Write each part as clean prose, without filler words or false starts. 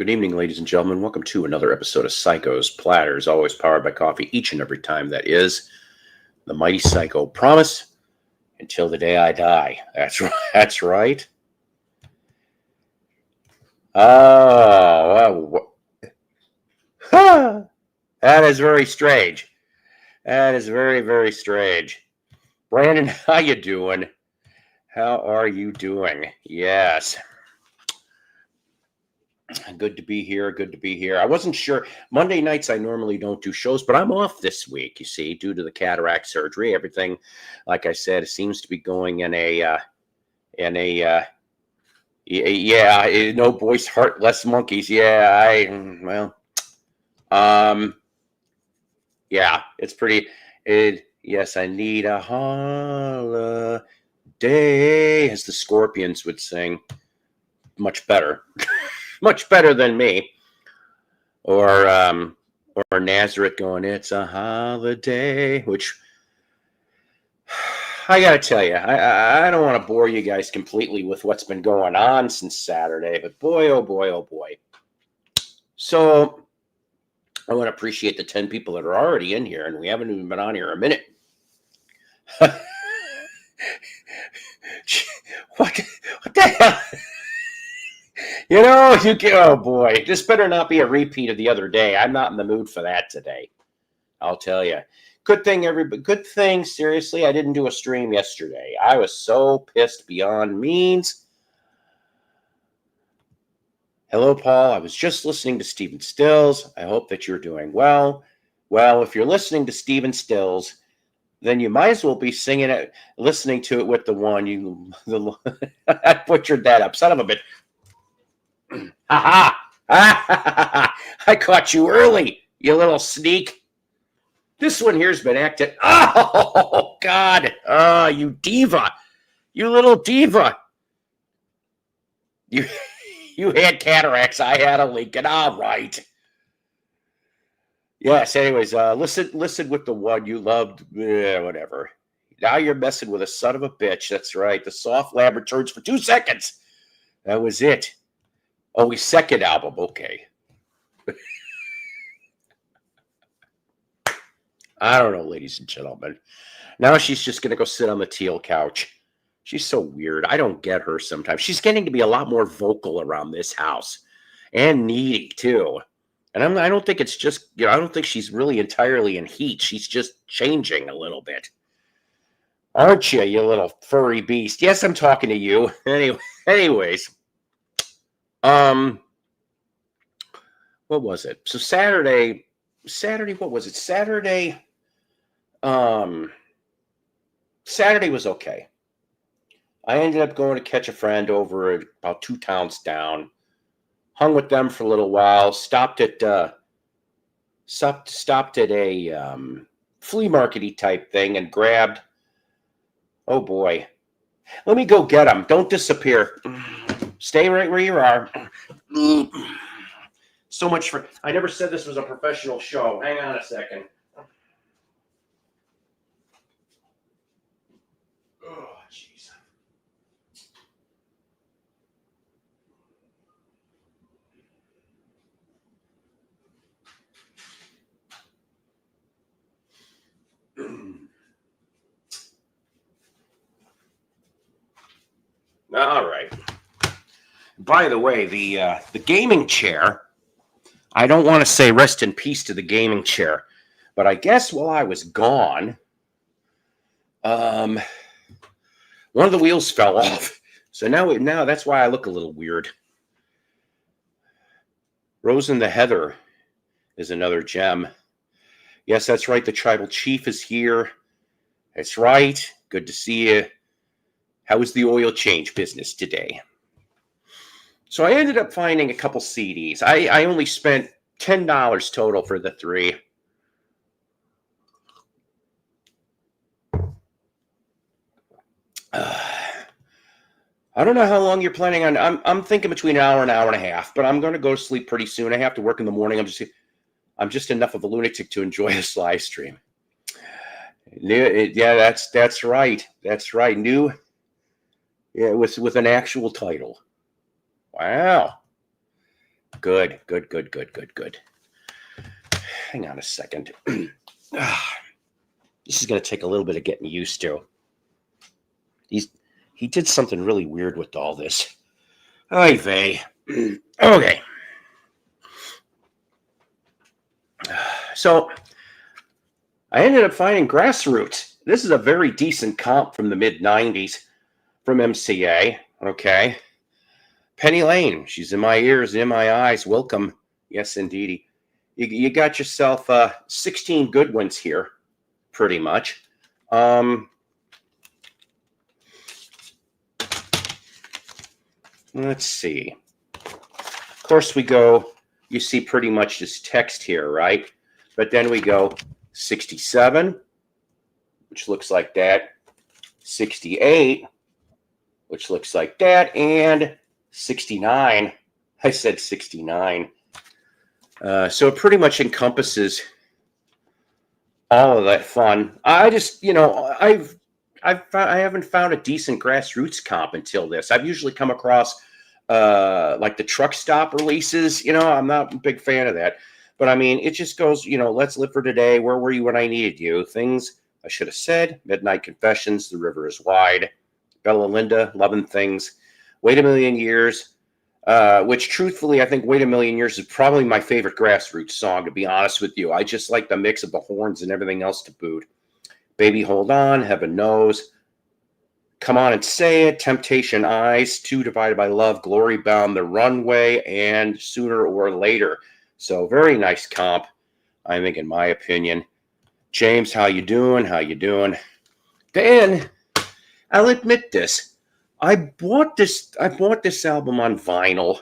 Good evening, ladies and gentlemen. Welcome to another episode of Psychos Platters, always powered by coffee each and every time. That is the Mighty Psycho. Promise until the day I die. That's right. That's right. Oh, that is very strange. That is very, very strange. Brandon, how you doing? How are you doing? Yes. Good to be here. Good to be here. I wasn't sure. Monday nights I normally don't do shows, but I'm off this week, you see, due to the cataract surgery. Everything, like I said, seems to be going in a no voice, heart, less monkeys. Yeah, it's pretty. Yes, I need a holiday, as the Scorpions would sing. Much better. Much better than me, or Nazareth going, "It's a holiday," which I gotta tell you, I don't want to bore you guys completely with what's been going on since Saturday, but boy, oh boy, oh boy. So I want to appreciate the 10 people that are already in here, and we haven't even been on here a minute. What the hell? Oh boy, this better not be a repeat of the other day. I'm not in the mood for that today. I'll tell you. Good thing, seriously, I didn't do a stream yesterday. I was so pissed beyond means. Hello, Paul. I was just listening to Stephen Stills. I hope that you're doing well. Well, if you're listening to Stephen Stills, then you might as well be singing it, listening to it with the one I butchered that up. Son of a bitch. Ha ha! I caught you early, you little sneak. This one here's been acting. Oh, God. Oh, you diva. You little diva. You had cataracts. I had a Lincoln. All right. Yes, anyways, listen with the one you loved. Whatever. Now you're messing with a son of a bitch. That's right. The soft lab returns for 2 seconds. That was it. Oh, his second album. Okay. I don't know, ladies and gentlemen. Now she's just going to go sit on the teal couch. She's so weird. I don't get her sometimes. She's getting to be a lot more vocal around this house and needy, too. And I don't think it's just, I don't think she's really entirely in heat. She's just changing a little bit. Aren't you, you little furry beast? Yes, I'm talking to you. Anyways. What was it? So Saturday, what was it? Saturday was okay. I ended up going to catch a friend over at about 2 towns down. Hung with them for a little while. Stopped at a flea market-y type thing and grabbed. Oh boy, let me go get them. Don't disappear. Stay right where you are. So much for. I never said this was a professional show. Hang on a second. Oh, jeez. All right. By the way, the gaming chair. I don't want to say rest in peace to the gaming chair, but I guess while I was gone, one of the wheels fell off. So now that's why I look a little weird. Rose in the Heather is another gem. Yes, that's right. The tribal chief is here. That's right. Good to see you. How was the oil change business today? So I ended up finding a couple CDs. I only spent $10 total for the 3. I don't know how long you're planning on. I'm thinking between an hour and a half, but I'm going to go to sleep pretty soon. I have to work in the morning. I'm just enough of a lunatic to enjoy this live stream. Yeah, that's right. That's right. New, yeah, with an actual title. Wow. Good, good, good, good, good, good. Hang on a second. This is going to take a little bit of getting used to. He did something really weird with all this. Oy vey. Okay. So I ended up finding Grassroots. This is a very decent comp from the mid-90s from MCA. Okay. Penny Lane. She's in my ears, in my eyes. Welcome. Yes, indeedy. You got yourself 16 good ones here, pretty much. Let's see. Of course, we go, you see pretty much this text here, right? But then we go 67, which looks like that, 68, which looks like that, and 69. I said 69. So it pretty much encompasses all of that fun. I just, I haven't found a decent Grassroots comp until this. I've usually come across like the truck stop releases. I'm not a big fan of that. But I mean, it just goes, Let's Live for Today. Where were you when I needed you? Things I should have said. Midnight Confessions. The River is Wide. Bella Linda. Loving Things. Wait a Million Years. Which truthfully, I think Wait a Million Years is probably my favorite Grassroots song, to be honest with you. I just like the mix of the horns and everything else to boot. Baby Hold On, Heaven Knows, Come On and Say It, Temptation Eyes, Two Divided by Love, Glory Bound, The Runway, and Sooner or Later. So very nice comp, I think, in my opinion. James, how you doing? How you doing? Dan, I'll admit this. I bought this album on vinyl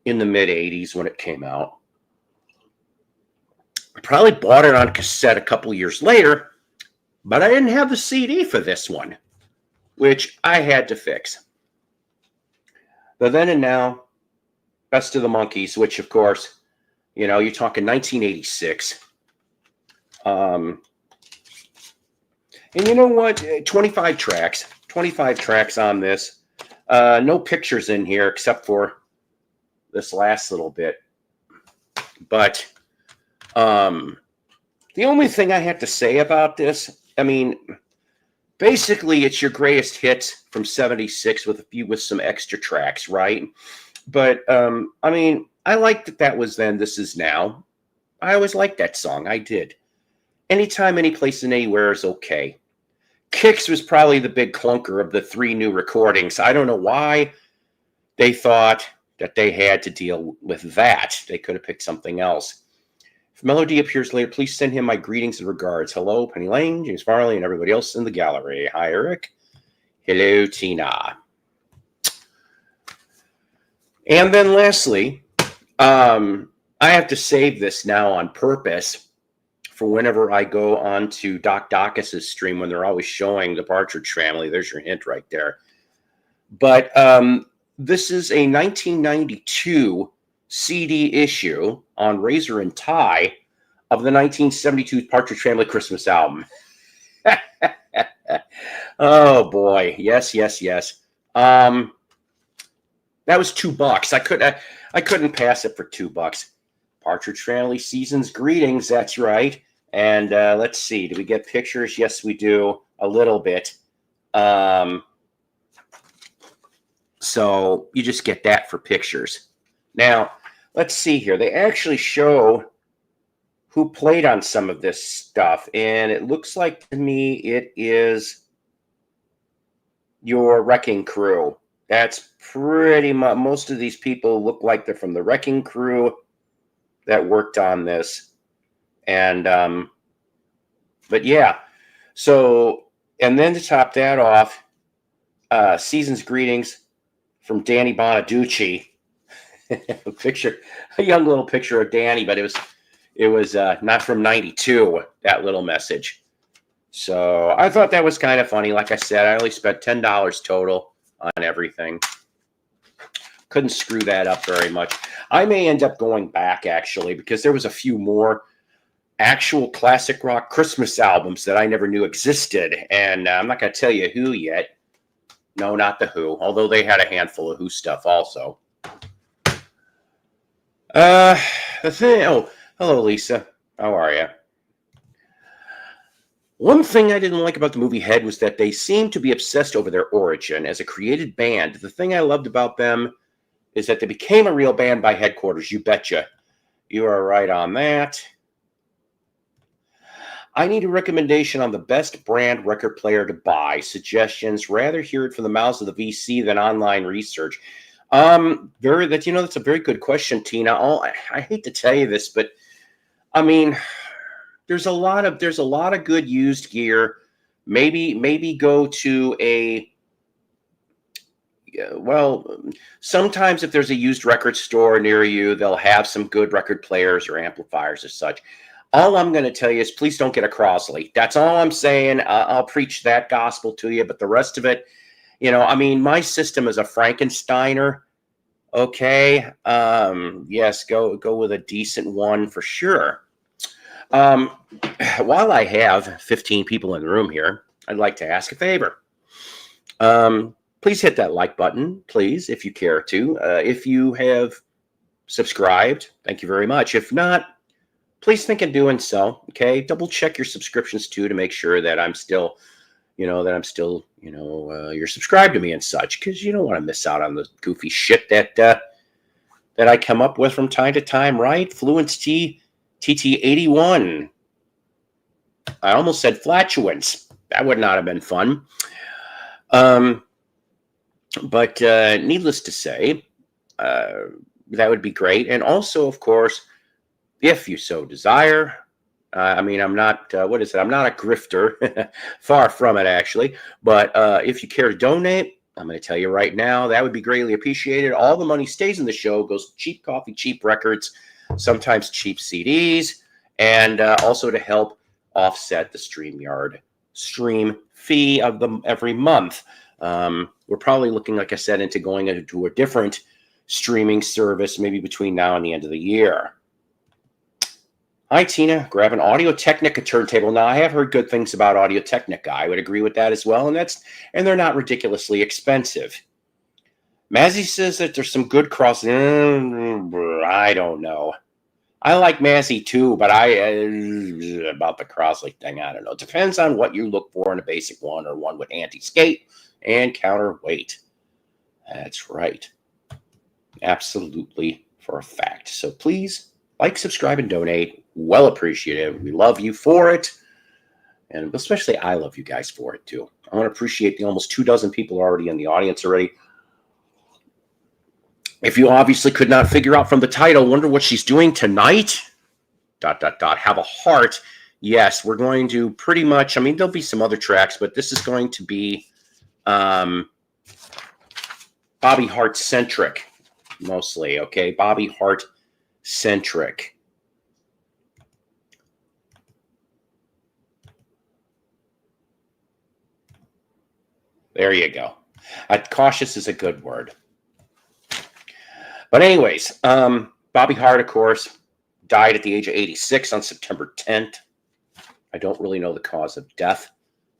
in the mid-'80s when it came out. I probably bought it on cassette a couple years later, but I didn't have the CD for this one, which I had to fix. The Then and Now, Best of the Monkees, which, of course, you're talking 1986. And you know what? 25 tracks on this. No pictures in here except for this last little bit. But the only thing I have to say about this, I mean, basically it's your greatest hits from 76 with some extra tracks, right? But I mean, I liked that was then, this is now. I always liked that song. I did. Anytime, any place, and anywhere is okay. Kicks was probably the big clunker of the three new recordings. I don't know why they thought that they had to deal with that. They could have picked something else. If Melody appears later, please send him my greetings and regards. Hello, Penny Lane, James Farley, and everybody else in the gallery. Hi, Eric. Hello, Tina. And then lastly, I have to save this now on purpose for whenever I go on to Doc Dacus's stream when they're always showing the Partridge Family. There's your hint right there. But this is a 1992 CD issue on Razor and Tie of the 1972 Partridge Family Christmas album. Oh boy, yes. That was $2. I couldn't pass it for $2. Partridge Family Season's Greetings. That's right. And let's see. Do we get pictures? Yes, we do. A little bit. So you just get that for pictures. Now, let's see here. They actually show who played on some of this stuff. And it looks like to me it is your Wrecking Crew. That's pretty much, most of these people look like they're from the Wrecking Crew that worked on this. And, but yeah. So, and then to top that off, Season's Greetings from Danny Bonaducci. A young little picture of Danny, but it was not from 92, that little message. So I thought that was kind of funny. Like I said, I only spent $10 total on everything. Couldn't screw that up very much. I may end up going back, actually, because there was a few more actual classic rock Christmas albums that I never knew existed. And I'm not going to tell you who yet. No, not the Who, although they had a handful of Who stuff also. Uh, the thing. Oh, hello, Lisa. How are you? One thing I didn't like about the movie Head was that they seemed to be obsessed over their origin as a created band. The thing I loved about them is that they became a real band by headquarters. You betcha. You are right on that. I need a recommendation on the best brand record player to buy. Suggestions. Rather hear it from the mouths of the VC than online research. That's a very good question, Tina. I hate to tell you this, but I mean, there's a lot of good used gear. Maybe go to a well, sometimes if there's a used record store near you, they'll have some good record players or amplifiers as such. All I'm going to tell you is please don't get a Crosley. That's all I'm saying. I'll preach that gospel to you, but the rest of it, I mean, my system is a Frankensteiner. Okay. Yes, go with a decent one for sure. Um, while I have 15 people in the room here, I'd like to ask a favor. Please hit that like button, please, if you care to. If you have subscribed, thank you very much. If not, please think of doing so. Okay, double check your subscriptions too to make sure that I'm still, you're subscribed to me and such, because you don't want to miss out on the goofy shit that I come up with from time to time. Right? Fluence TT81. I almost said flatulence. That would not have been fun. But needless to say, that would be great. And also, of course, if you so desire, I'm not, I'm not a grifter, far from it, actually. But if you care to donate, I'm going to tell you right now, that would be greatly appreciated. All the money stays in the show, goes to cheap coffee, cheap records, sometimes cheap CDs, and also to help offset the StreamYard stream fee of them every month. We're probably looking, like I said, into going into a different streaming service maybe between now and the end of the year. Hi, Tina. Grab an Audio-Technica turntable. Now, I have heard good things about Audio-Technica. I would agree with that as well, and they're not ridiculously expensive. Mazzy says that there's some good cross. I don't know. I like Mazzy too, but about the Crosley thing, I don't know. It depends on what you look for in a basic one or one with anti-skate and counterweight. That's right. Absolutely for a fact. So please like, subscribe, and donate. Well appreciated. We love you for it. And especially I love you guys for it too. I want to appreciate the almost 24 people already in the audience already. If you obviously could not figure out from the title, wonder what she's doing tonight? ... Have a heart. Yes, we're going to pretty much, there'll be some other tracks, but this is going to be Bobby Hart centric, mostly. Okay, Bobby Hart centric. There you go. Cautious is a good word. But anyways, Bobby Hart, of course, died at the age of 86 on September 10th. I don't really know the cause of death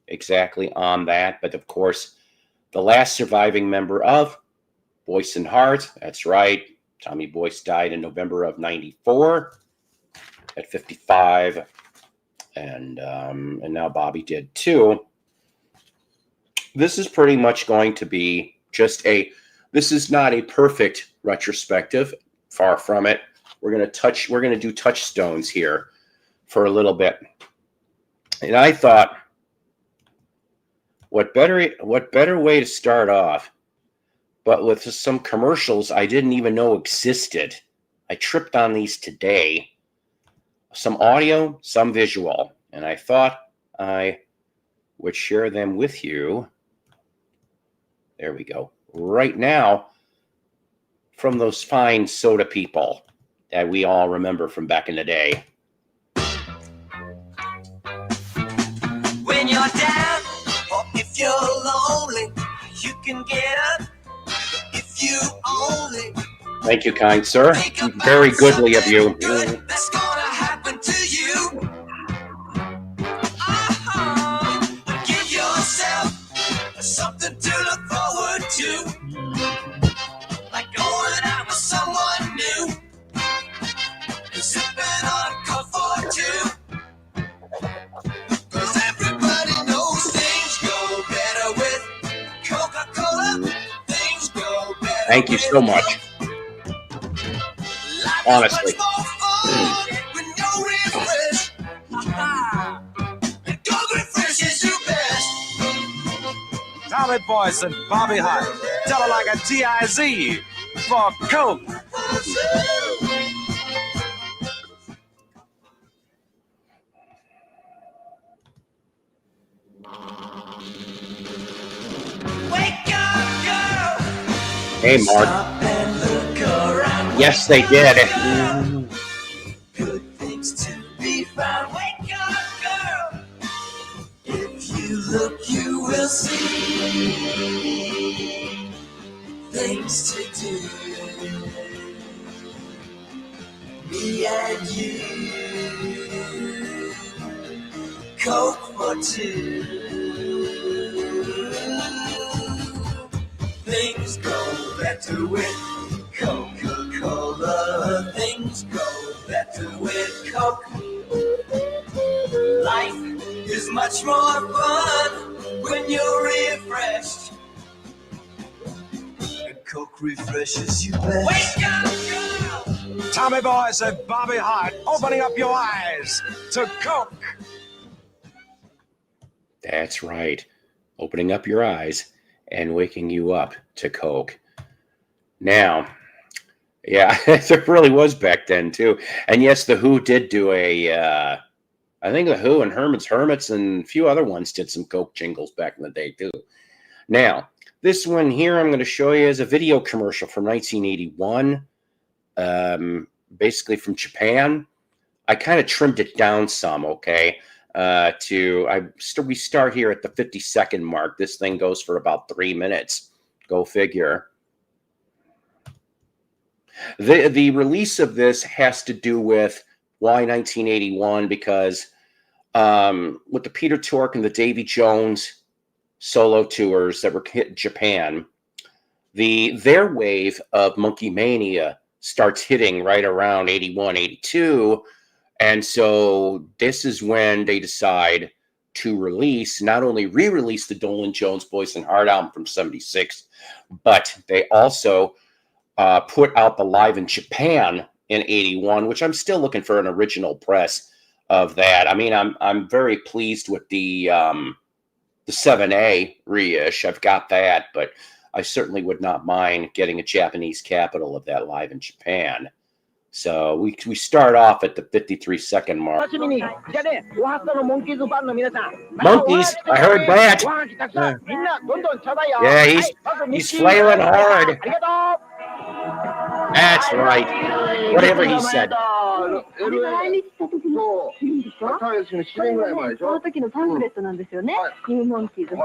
exactly on that, but of course, the last surviving member of Boyce and Hart, that's right, Tommy Boyce died in November of 94 at 55, and now Bobby did too. This is pretty much going to be just this is not a perfect retrospective, far from it. We're going to do touchstones here for a little bit. And I thought, what better way to start off, but with some commercials I didn't even know existed. I tripped on these today. Some audio, some visual, and I thought I would share them with you. There we go. Right now, from those fine soda people that we all remember from back in the day. When you're down, or if you're lonely, you can get up if you only. Thank you, kind sir. Very goodly of you. Good that's gonna happen to you. Give yourself something to look forward to, like going out with someone new. Thank you so much. Honestly. Tonite Boys and Bobby Hart. Tell her like a TIZ for Coke. Hey, Mark. Yes, they did. Good things to be found. Wake up, girl. If you look, you will see things to do. Me and you, Coke for two. Things go better with Coca-Cola. Things go better with Coke. Life is much more fun when you're refreshed. And Coke refreshes you best. Wake up, girl! Tonite Boys and Bobby Hart, opening up your eyes to Coke. That's right. Opening up your eyes and waking you up to Coke. Now, yeah, there really was back then, too. And yes, The Who did do I think The Who and Herman's Hermits and a few other ones did some Coke jingles back in the day, too. Now, this one here I'm going to show you is a video commercial from 1981, basically from Japan. I kind of trimmed it down some, okay? We start here at the 50-second mark. This thing goes for about 3 minutes. Go figure. The release of this has to do with why 1981, because with the Peter Tork and the Davy Jones solo tours that were hit Japan, their wave of Monkey Mania starts hitting right around 81, 82. And so this is when they decide to release, not only re-release the Dolan Jones Boyce and Hart album from 76, but they also put out the Live in Japan in 81, which I'm still looking for an original press of that. I mean, I'm very pleased with the 7A reish. I've got that, but I certainly would not mind getting a Japanese capital of that Live in Japan. So we start off at the 53-second mark. Monkeys, I heard that. Yeah, he's flailing hard. That's right. Whatever he said. その時のパンフレットなんですよね。ニューモンキーズ。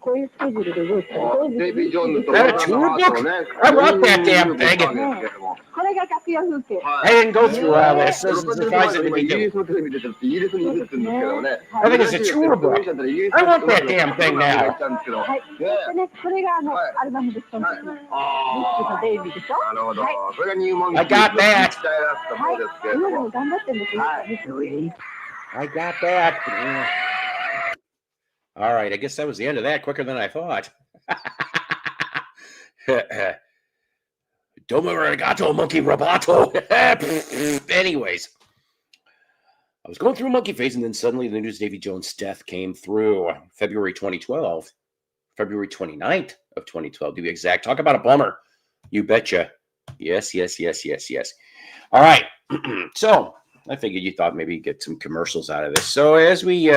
こういうスケジュールで動いてる。Is that a tour book? I wrote that damn thing. これが楽屋風景。I didn't go through all this. This is surprising to me. I think it's a tour book. I want that damn thing now. はい。でね、これがアルバムです。ミッキーとデイビーでしょ。はい。 I got that. はい。今でも頑張ってるんですよ。I got that. All right, I guess that was the end of that, quicker than I thought. Domo arigato, monkey roboto. Anyways, I was going through a monkey phase, and then suddenly the news of Davy Jones' death came through February 2012, February 29th of 2012, to be exact. Talk about a bummer. You betcha. Yes. All right. So I figured you thought maybe you'd get some commercials out of this. So as we...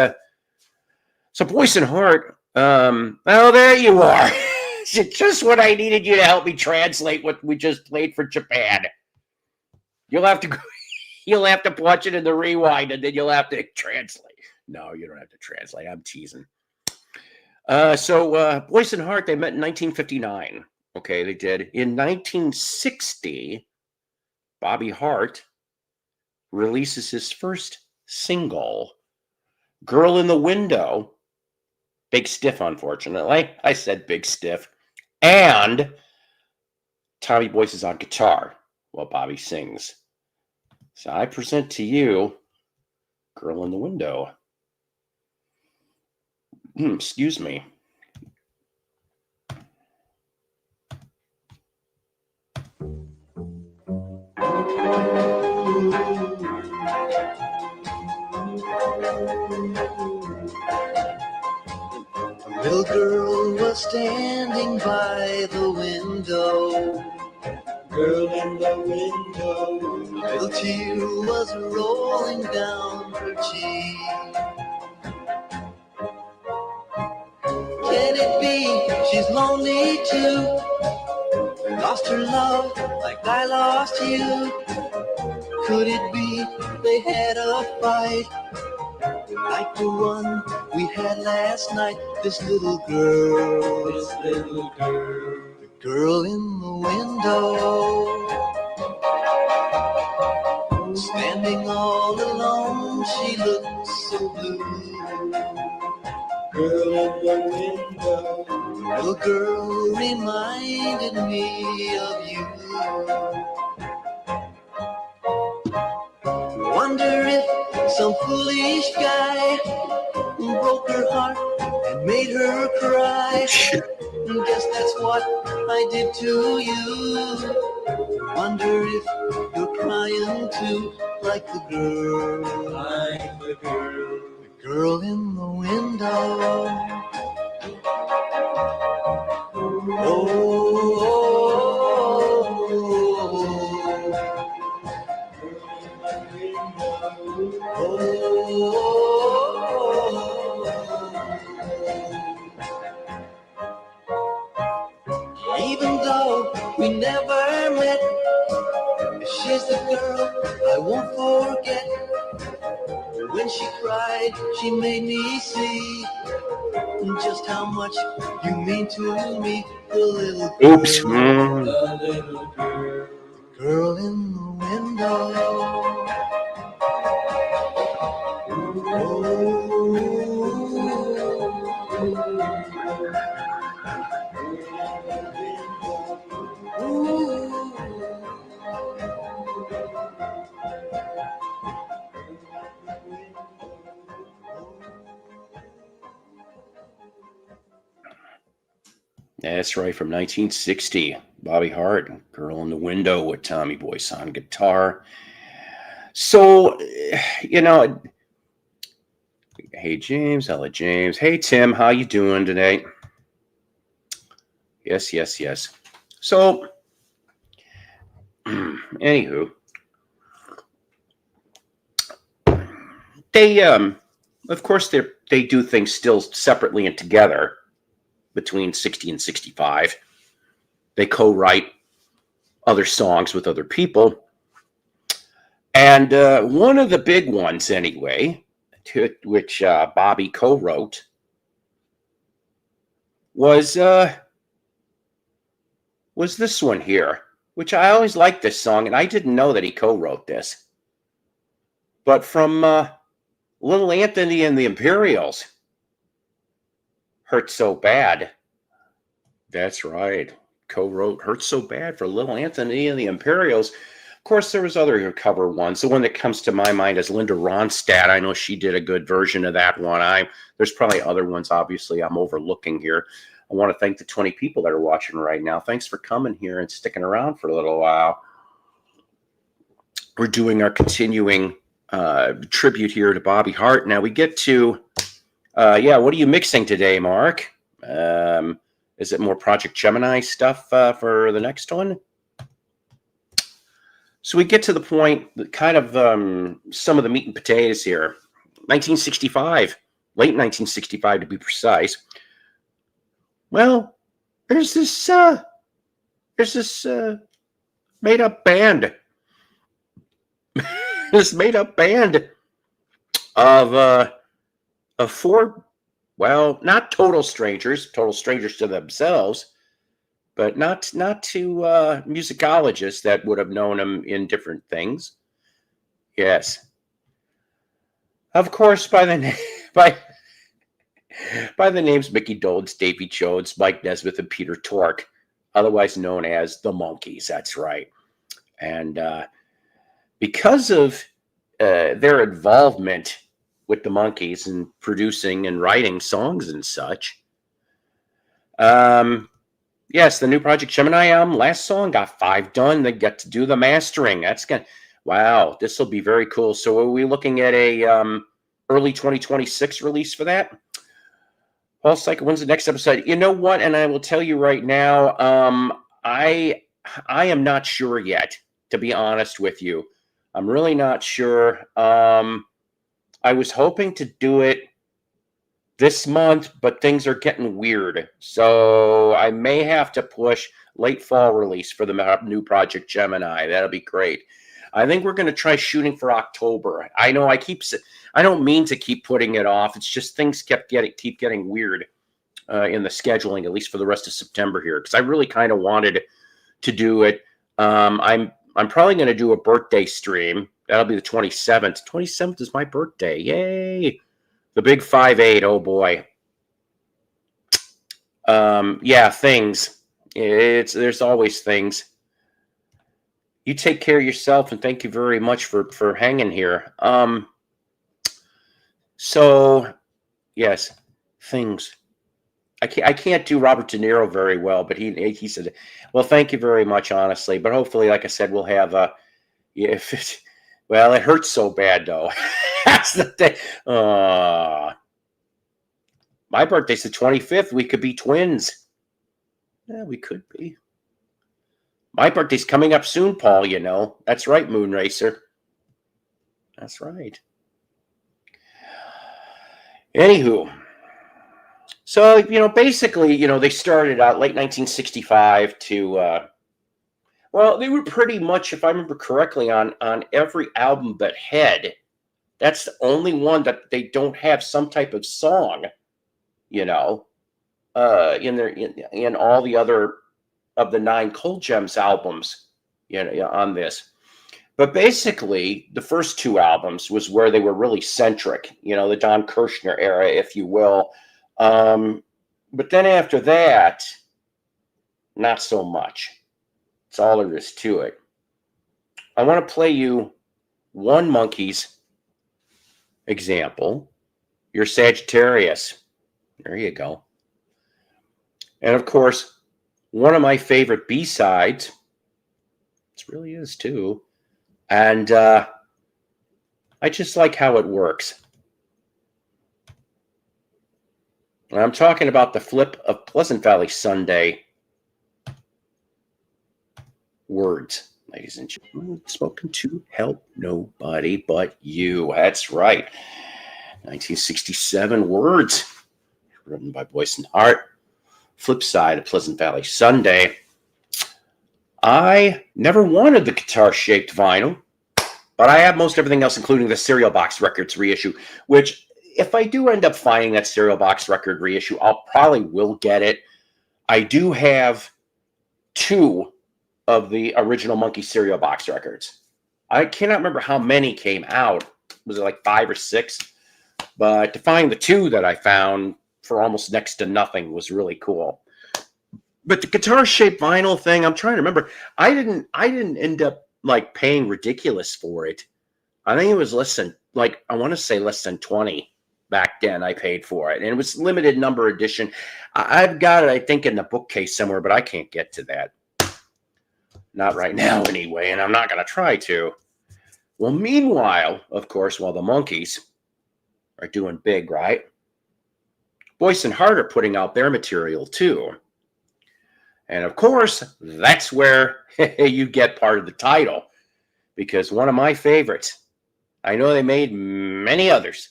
So Boyce and Hart, oh, there you are. Just what I needed you to help me translate what we just played for Japan. You'll have to watch it in the rewind, and then you'll have to translate. No, you don't have to translate. I'm teasing. So Boyce and Hart, they met in 1959. Okay, they did. In 1960, Bobby Hart releases his first single, Girl in the Window. Big Stiff, unfortunately. I said Big Stiff. And Tommy Boyce is on guitar while Bobby sings. So I present to you Girl in the Window. Excuse me. girl was standing by the window. Girl in the window. A little tear was rolling down her cheek. Can it be she's lonely too? Lost her love like I lost you. Could it be they had a fight like the one we had last night? This little girl, the girl in the window, standing all alone, she looks so blue. Girl in the window, little girl reminded me of you. Wonder if some foolish guy broke her heart and made her cry. Guess that's what I did to you. Wonder if you're crying too, like the girl in the window. Even though we never met, she's the girl I won't forget. When she cried, she made me see just how much you mean to me. The little girl, Oops. the little girl in the window. That's right, from 1960. Bobby Hart, Girl in the Window with Tommy Boyce on guitar. So, you know, hey, James, Ella James. Hey, Tim, how you doing today? Yes. So, anywho, they, of course, they do things still separately and together between 60 and 65. They co-write other songs with other people. And one of the big ones, anyway, which Bobby co-wrote, was this one here, which I always liked this song, and I didn't know that he co-wrote this. But from Little Anthony and the Imperials, Hurt So Bad. That's right. Co-wrote Hurt So Bad for Little Anthony and the Imperials. Of course, there was other cover ones. The one that comes to my mind is Linda Ronstadt. I know she did a good version of that one. There's probably other ones, obviously, I'm overlooking here. I want to thank the 20 people that are watching right now. Thanks for coming here and sticking around for a little while. We're doing our continuing tribute here to Bobby Hart. Now we get to, what are you mixing today, Mark? Is it more Project Gemini stuff for the next one? So we get to the point, kind of some of the meat and potatoes here. 1965, late 1965 to be precise. Well, there's this made-up band. This made-up band of four, well, not total strangers to themselves, but not to musicologists that would have known them in different things. Yes. Of course, by the names Mickey Dolenz, Davy Jones, Mike Nesmith, and Peter Tork, otherwise known as the Monkees. That's right. And because of their involvement with the Monkees and producing and writing songs and such, yes, the new Project Gemini album, last song, got 5 done. They got to do the mastering. Wow, this will be very cool. So are we looking at a early 2026 release for that? Well, Psycho, when's the next episode? You know what? And I will tell you right now, I am not sure yet, to be honest with you. I'm really not sure. I was hoping to do it this month, but things are getting weird. So I may have to push late fall release for the new Project Gemini. That'll be great. I think we're going to try shooting for October. I know I don't mean to keep putting it off. It's just things keep getting weird in the scheduling, at least for the rest of September here, because I really kind of wanted to do it. I'm probably going to do a birthday stream. That'll be the 27th. 27th is my birthday. Yay! The big 5'8". Oh boy. Yeah, things. There's always things. You take care of yourself, and thank you very much for hanging here. So yes, things. I can't do Robert De Niro very well, but he said, well, thank you very much, honestly. But hopefully, like I said, we'll have well, it hurts so bad though. That's the thing. My birthday's the 25th. We could be twins. Yeah, we could be. My birthday's coming up soon, Paul, you know. That's right, Moon Racer. That's right. Anywho. So, basically, they started out late 1965 to, well, they were pretty much, if I remember correctly, on every album but Head. That's the only one that they don't have some type of song, in all the other of the 9 Cold Gems albums, on this. But basically, the first 2 albums was where they were really centric, the Don Kirshner era, if you will. But then after that, not so much. That's all there is to it. I want to play you one Monkees example. Your Sagittarius. There you go. And of course, one of my favorite B-sides. It really is too. And I just like how it works. And I'm talking about the flip of Pleasant Valley Sunday words, ladies and gentlemen. Spoken to help nobody but you. That's right. 1967 words, written by Boyce and Hart. Flip side of Pleasant Valley Sunday. I never wanted the guitar-shaped vinyl, but I have most everything else, including the Cereal Box Records reissue, which, if I do end up finding that Cereal Box record reissue, I'll probably will get it. I do have 2 of the original Monkey Cereal Box records. I cannot remember how many came out. Was it like 5 or 6? But to find the 2 that I found for almost next to nothing was really cool. But the guitar-shaped vinyl thing, I'm trying to remember. I didn't end up like paying ridiculous for it. I think it was less than, I want to say less than 20 back then I paid for it. And it was limited number edition. I've got it, I think, in the bookcase somewhere, but I can't get to that. Not right now, anyway, and I'm not going to try to. Well, meanwhile, of course, while the Monkees are doing big, right? Boyce and Hart are putting out their material, too. And, of course, that's where you get part of the title. Because one of my favorites, I know they made many others,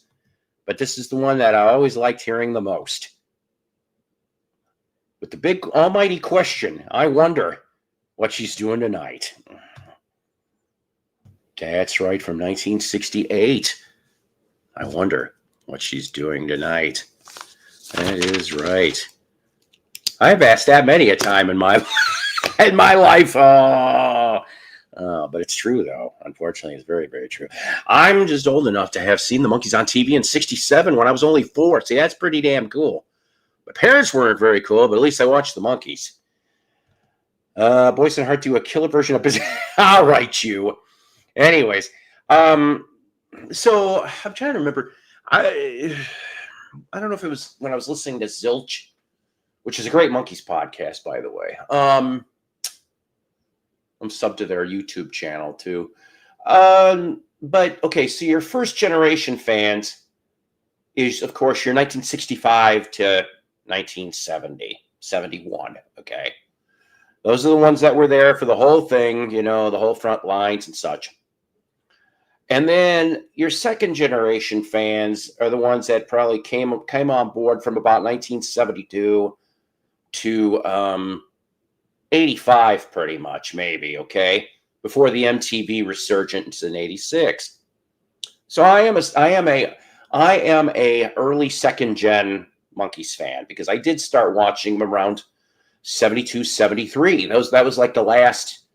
but this is the one that I always liked hearing the most. With the big almighty question, I wonder what she's doing tonight. That's right, from 1968. I wonder what she's doing tonight. That is right. I've asked that many a time in my life. But it's true, though. Unfortunately, it's very, very true. I'm just old enough to have seen the Monkees on TV in 67 when I was only 4. See, that's pretty damn cool. My parents weren't very cool, but at least I watched the Monkees. Boyce and Hart do a killer version of business. All right, you. Anyways, so I'm trying to remember. I don't know if it was when I was listening to Zilch, which is a great Monkees podcast, by the way. I'm subbed to their YouTube channel too. But okay, so your first generation fans is, of course, your 1965 to 1970, 71. Okay. Those are the ones that were there for the whole thing, you know, the whole front lines and such. And then your second generation fans are the ones that probably came on board from about 1972 to 85, pretty much, maybe, okay, before the MTV resurgence in 86. So I am a early second gen Monkees fan, because I did start watching them around 72, 73. That was like the last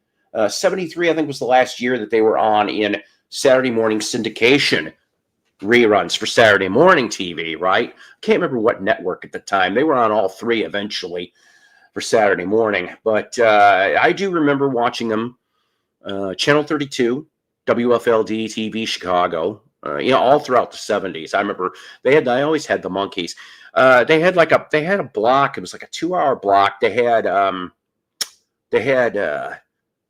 73, I think, was the last year that they were on in Saturday morning syndication reruns for Saturday morning TV, right? Can't remember what network at the time. They were on all three eventually for Saturday morning. But I do remember watching them. Channel 32, WFLD TV Chicago, all throughout the 70s. I remember I always had the Monkees. They had a block. It was like a 2-hour block. They had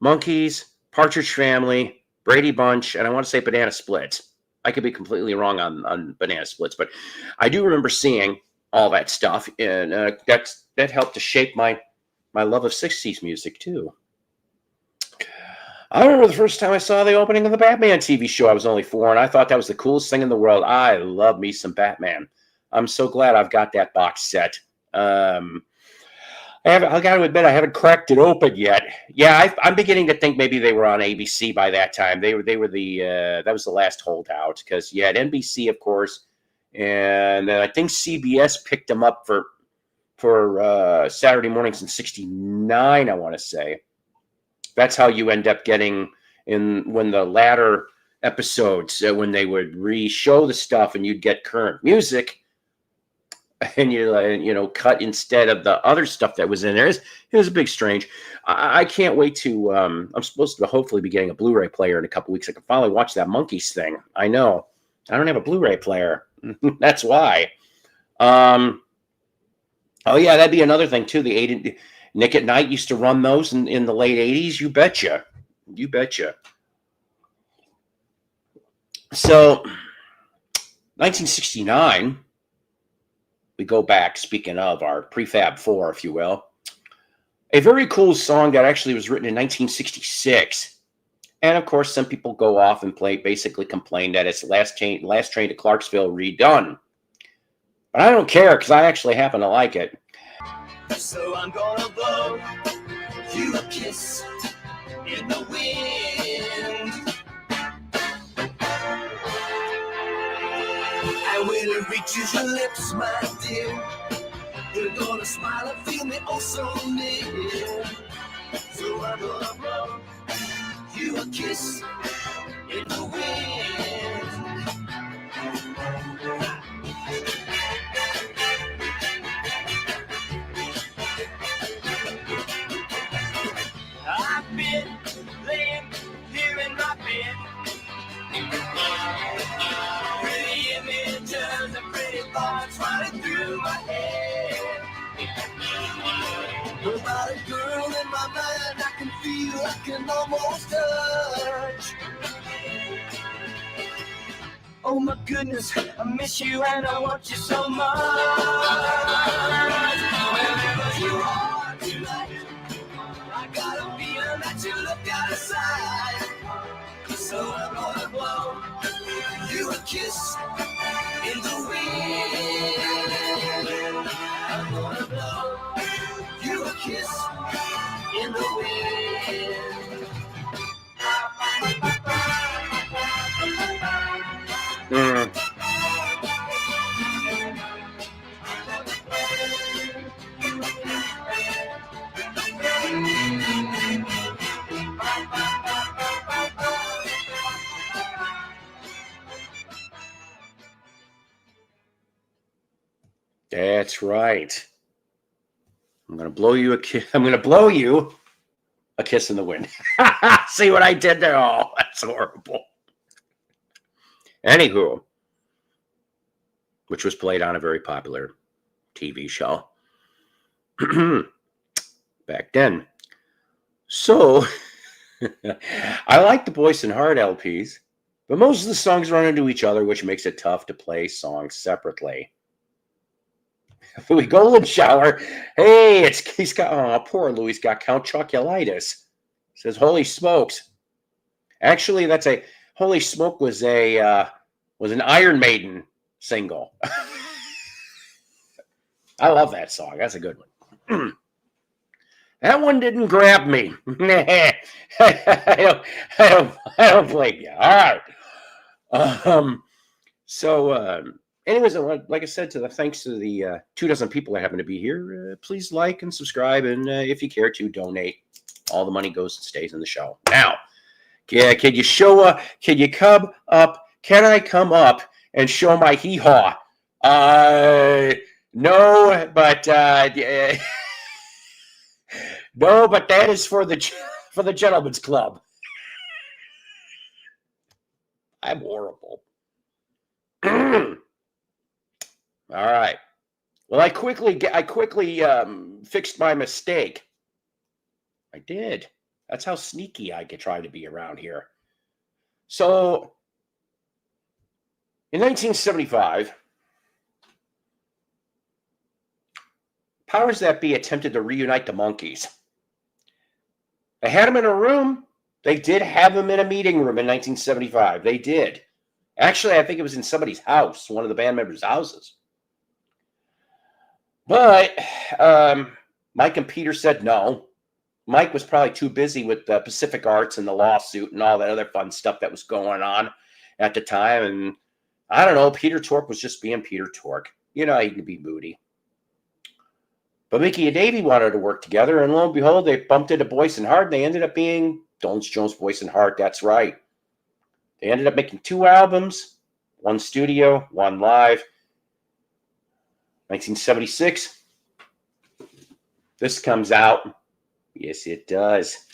Monkees, Partridge Family, Brady Bunch, and I want to say Banana Splits. I could be completely wrong on Banana Splits, but I do remember seeing all that stuff, and that helped to shape my love of 60s music too. I remember the first time I saw the opening of the Batman TV show. I was only 4, and I thought that was the coolest thing in the world. I love me some Batman. I'm so glad I've got that box set. I got to admit, I haven't cracked it open yet. Yeah, I'm beginning to think maybe they were on ABC by that time. They were that was the last holdout, because you had NBC, of course, and I think CBS picked them up for Saturday mornings in '69. I want to say that's how you end up getting when the latter episodes, when they would re-show the stuff and you'd get current music. And you cut instead of the other stuff that was in there. It was a big strange. I can't wait to. I'm supposed to hopefully be getting a Blu-ray player in a couple weeks. I can finally watch that Monkees thing. I know I don't have a Blu-ray player. That's why. Oh yeah, that'd be another thing too. Nick at Night used to run those in the late '80s. You betcha. You betcha. So, 1969. We go back, speaking of our prefab 4, if you will, a very cool song that actually was written in 1966. And of course, some people go off and basically complain that it's Last Train to Clarksville redone. But I don't care, because I actually happen to like it. So I'm gonna blow you a kiss in the wind. And when it reaches your lips, my dear, you're gonna smile and feel me oh so near. So I'm gonna blow you a kiss in the wind. I've been laying here in my bed, pretty images and pretty thoughts running through my head. About a girl in my mind I can feel, I can almost touch. Oh my goodness, I miss you and I want you so much. Wherever you are tonight, I got a feeling that you look out of sight. So I'm gonna blow you a kiss in the wind. I'm gonna blow you a kiss in the wind. That's right. I'm gonna blow you a kiss. I'm gonna blow you a kiss in the wind. See what I did there? Oh, that's horrible. Anywho, which was played on a very popular TV show back then. So, I like the Boyce and Hart LPs, but most of the songs run into each other, which makes it tough to play songs separately. Louis Golden Shower. Hey, he's got, oh, poor Louis got Count Chocolitis. Says, holy smokes. Actually, that's a, Holy Smoke was an Iron Maiden single. I love that song. That's a good one. That one didn't grab me. I don't blame you. All right. Anyways, like I said, thanks to the 24 people that happen to be here, please like and subscribe, and if you care to donate, all the money goes and stays in the show. Now, can you show up? Can you come up? Can I come up and show my hee-haw? No, but no, but that is for the gentleman's club. I'm horrible. All right. Well, I quickly fixed my mistake. I did. That's how sneaky I could try to be around here. So, in 1975, powers that be attempted to reunite the Monkees. They had them in a room. They did have them in a meeting room in 1975. They did. Actually, I think it was in somebody's house, one of the band members' houses. But Mike and Peter said no. Mike was probably too busy with the Pacific Arts and the lawsuit and all that other fun stuff that was going on at the time. And I don't know, Peter Tork was just being Peter Tork. You know, he could be moody. But Mickey and Davey wanted to work together, and lo and behold, they bumped into Boyce and Hart, and they ended up being Dolenz Jones, Boyce and Hart. That's right. They ended up making 2 albums, 1 studio, 1 live. 1976, this comes out. Yes, it does.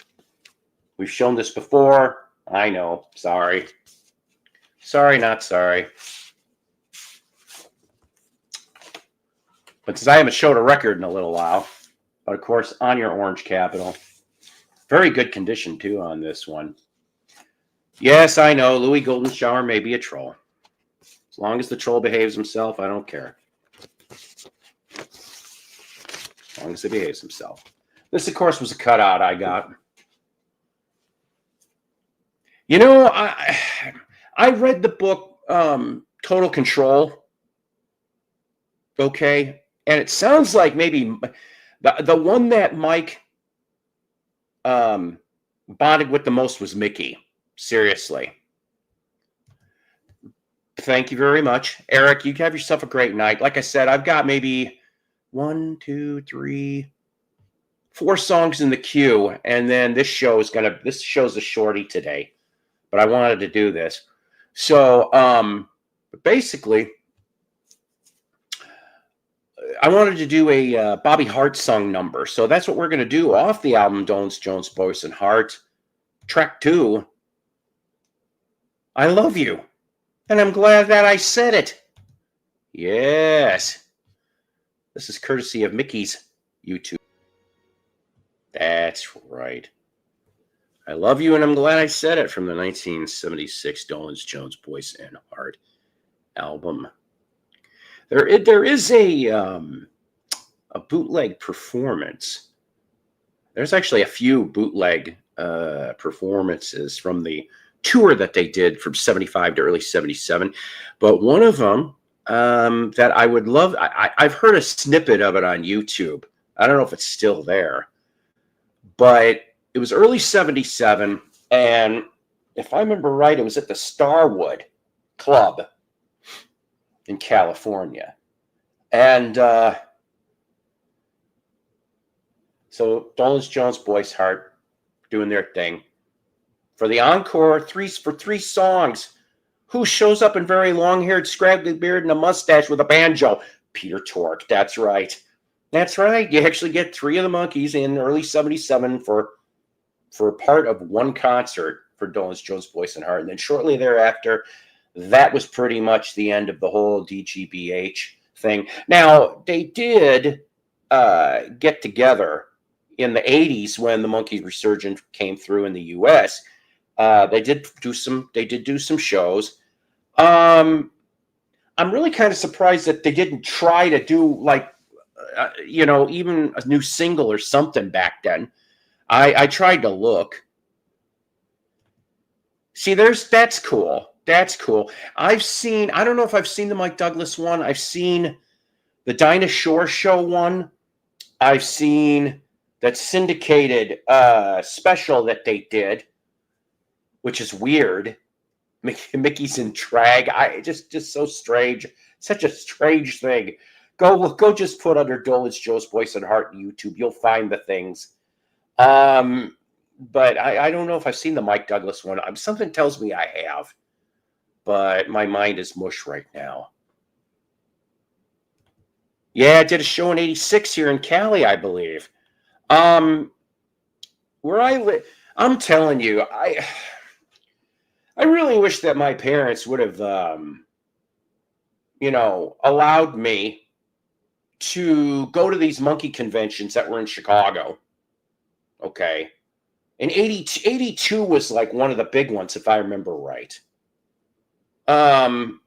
We've shown this before. I know. Sorry. Sorry, not sorry. But since I haven't showed a record in a little while, but of course, On Your Orange Capital. Very good condition, too, on this one. Yes, I know, Louis Golden Shower may be a troll. As long as the troll behaves himself, I don't care. As long as he behaves himself. This, of course, was a cutout I got. You know, I read the book Total Control. Okay, and it sounds like maybe the one that Mike bonded with the most was Mickey. Seriously. Thank you very much. Eric, you have yourself a great night. Like I said, I've got maybe 1, 2, 3, 4 songs in the queue, and then this show's a shorty today. But I wanted to do this. So basically, I wanted to do a Bobby Hart song number. So that's what we're going to do off the album Dolenz Jones, Boyce and Hart. Track 2, I Love You. And I'm glad that I said it. Yes. This is courtesy of Mickey's YouTube. That's right. I Love You, and I'm glad I said it, from the 1976 Dolenz Jones, Boyce and Hart album. There is a bootleg performance. There's actually a few bootleg performances from the tour that they did from 75 to early 77. But one of them that I would love, I've heard a snippet of it on YouTube. I don't know if it's still there. But it was early 77, and if I remember right, it was at the Starwood Club in California. And so Dolenz Jones, Boyce, Hart doing their thing. For the encore, for 3 songs, who shows up in very long-haired, scraggly beard and a mustache with a banjo? Peter Tork. That's right. That's right. You actually get 3 of the Monkees in early 77 for part of 1 concert for Dolenz Jones, Boyce and Hart. And then shortly thereafter, that was pretty much the end of the whole DGBH thing. Now, they did get together in the 80s when the Monkey resurgence came through in the U.S. They did do some shows. I'm really kind of surprised that they didn't try to do like even a new single or something back then. I tried to look. See, that's cool. That's cool. I don't know if I've seen the Mike Douglas one. I've seen the Dinah Shore Show one. I've seen that syndicated special that they did, which is weird. Mickey's in drag. Just so strange. Such a strange thing. Go just put under Dolan's Joe's Voice and Hart on YouTube. You'll find the things. But I don't know if I've seen the Mike Douglas one. Something tells me I have, but my mind is mush right now. Yeah, I did a show in '86 here in Cali, I believe. Where I live, I'm telling you, I really wish that my parents would have, allowed me to go to these monkey conventions that were in Chicago. Okay. And 82 was like one of the big ones, if I remember right. I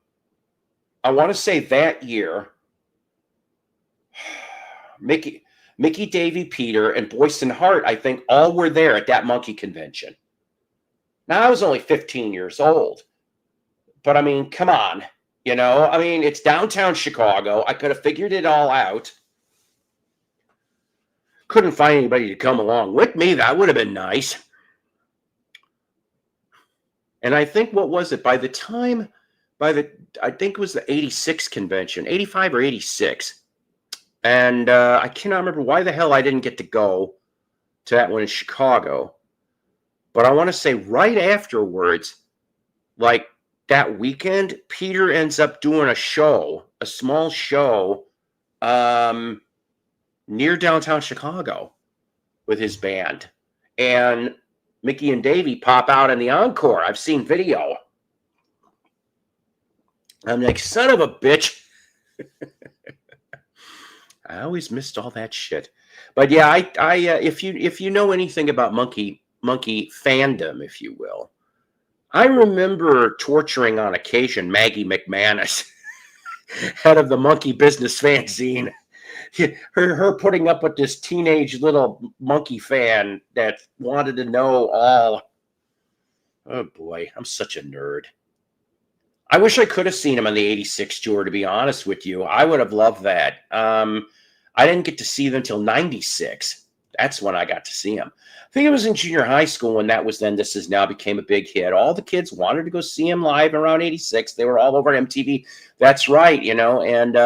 want to say that year, Mickey, Davey, Peter, and Boyce and Hart, I think, all were there at that monkey convention. Now, I was only 15 years old. But, I mean, come on. It's downtown Chicago. I could have figured it all out. Couldn't find anybody to come along with me. That would have been nice. And I think, what was it? I think it was the 86 convention, 85 or 86. And I cannot remember why the hell I didn't get to go to that one in Chicago. But I want to say right afterwards, like that weekend, Peter ends up doing a small show, near downtown Chicago with his band. And Mickey and Davey pop out in the encore. I've seen video. I'm like, son of a bitch. I always missed all that shit. But yeah, if you know anything about monkey fandom, if you will, I remember torturing on occasion Maggie McManus, head of the Monkey Business fanzine. Her putting up with this teenage little monkey fan that wanted to know all. Oh boy, I'm such a nerd. I wish I could have seen him on the 86 tour, to be honest with you. I would have loved that. I didn't get to see them until 96. That's when I got to see him. I think it was in junior high school when that was Then This Is Now became a big hit. All the kids wanted to go see him live around 86. They were all over MTV. That's right, and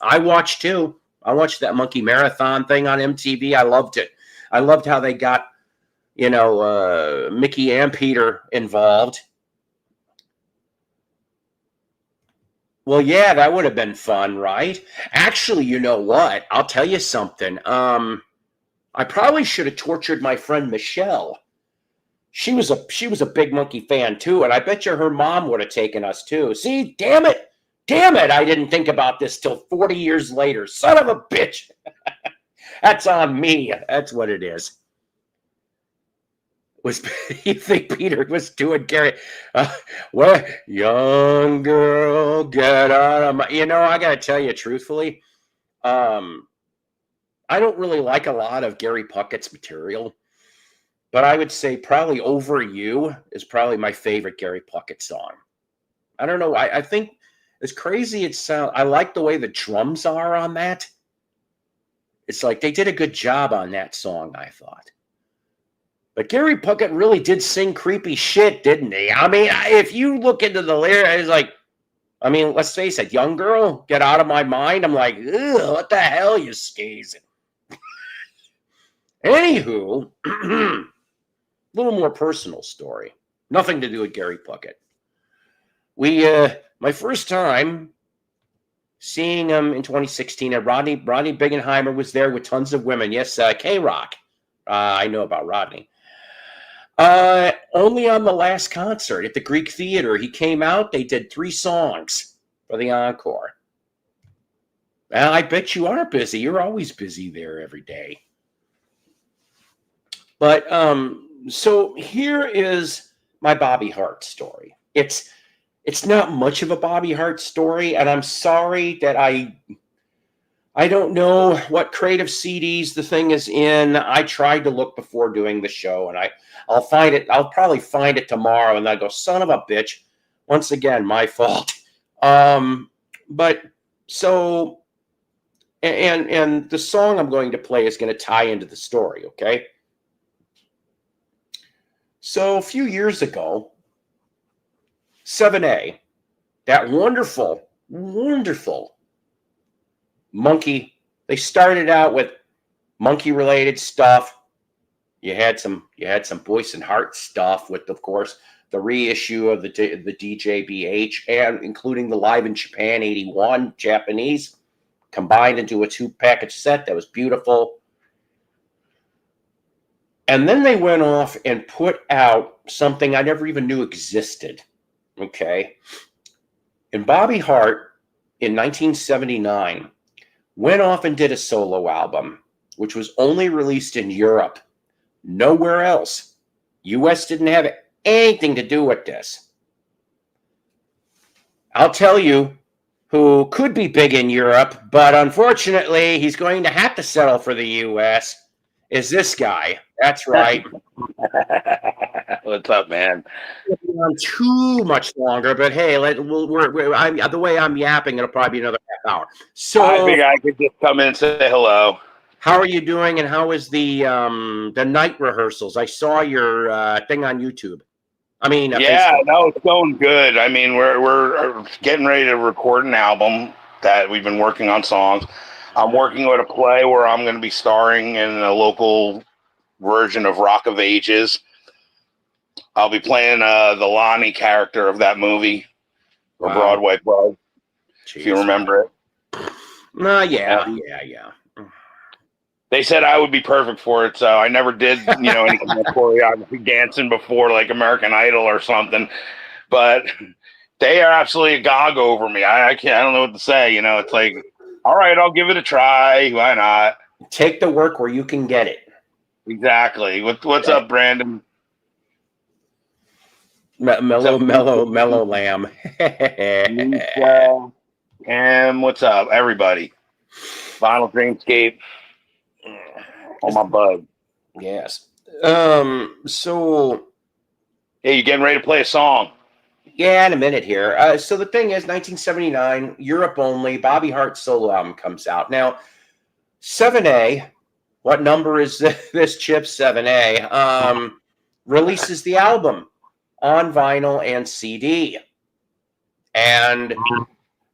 I watched too. I watched that Monkey Marathon thing on MTV. I loved it. I loved how they got, Mickey and Peter involved. Well, yeah, that would have been fun, right? Actually, you know what? I'll tell you something. I probably should have tortured my friend Michelle. She was a big monkey fan too, and I bet you her mom would have taken us too. See, damn it, I didn't think about this till 40 years later. Son of a bitch. That's on me. That's what it is. You think Peter was doing Gary? Well, young girl, get out of my. I got to tell you truthfully, I don't really like a lot of Gary Puckett's material, but I would say probably Over You is probably my favorite Gary Puckett song. I don't know. I think as crazy it sounds, I like the way the drums are on that. It's like they did a good job on that song, I thought. But Gary Puckett really did sing creepy shit, didn't he? I mean, if you look into the lyrics, it's like, let's face it, young girl, get out of my mind. I'm like, ugh, what the hell, you skis? Anywho, a little more personal story. Nothing to do with Gary Puckett. My first time seeing him in 2016, and Rodney Bingenheimer was there with tons of women. Yes, K-Rock. I know about Rodney. Only on the last concert at the Greek Theater. He came out, they did 3 songs for the encore. Well, I bet you are busy. You're always busy there every day. But, so here is my Bobby Hart story. It's not much of a Bobby Hart story, and I'm sorry that I I don't know what creative CDs the thing is in. I tried to look before doing the show, and I'll find it. I'll probably find it tomorrow, and I go, son of a bitch. Once again, my fault. But so, and the song I'm going to play is going to tie into the story, okay? So a few years ago, 7A, that wonderful, wonderful monkey, they started out with monkey related stuff. You had some Boyce and Hart stuff with, of course, the reissue of the DJBH, and including the Live in Japan 81 Japanese, combined into a 2-package set that was beautiful. And then they went off and put out something I never even knew existed. Okay. And Bobby Hart in 1979 went off and did a solo album, which was only released in Europe, nowhere else. US didn't have anything to do with this. I'll tell you who could be big in Europe, but unfortunately he's going to have to settle for the US, is this guy. That's right. What's up, man? Too much longer, but hey, the way I'm yapping, it'll probably be another half hour. So I think I could just come in and say hello. How are you doing, and how is the night rehearsals? I saw your thing on YouTube. I mean, yeah, Facebook. no, it's going good. I mean, we're getting ready to record an album that we've been working on songs. I'm working with a play where I'm going to be starring in a local version of Rock of Ages. I'll be playing the Lonnie character of that movie, or Broadway play, if you remember it. Yeah. They said I would be perfect for it, so I never did, any kind of choreography dancing before, like American Idol or something. But they are absolutely agog over me. I don't know what to say. It's like, all right, I'll give it a try. Why not? Take the work where you can get it. Exactly. What's up, Brandon? Mellow lamb. And what's up, everybody? Vinyl Dreamscape. Oh, my bud. Yes. So. Hey, you getting ready to play a song? Yeah, in a minute here. So the thing is, 1979, Europe only, Bobby Hart solo album comes out. Now, 7A, what number is this chip? 7A, releases the album on vinyl and CD. And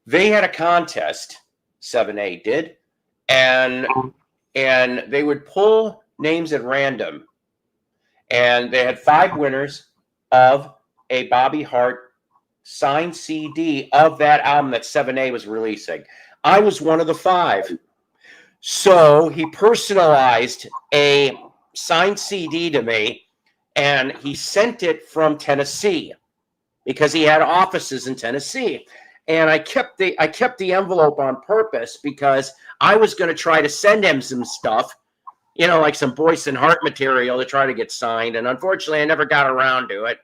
they had a contest, 7A did, and they would pull names at random. And they had 5 winners of a Bobby Hart signed CD of that album that 7A was releasing. I was one of the 5. So he personalized a signed CD to me, and he sent it from Tennessee because he had offices in Tennessee. And I kept the envelope on purpose because I was going to try to send him some stuff, like some Boyce and Hart material to try to get signed. And unfortunately, I never got around to it.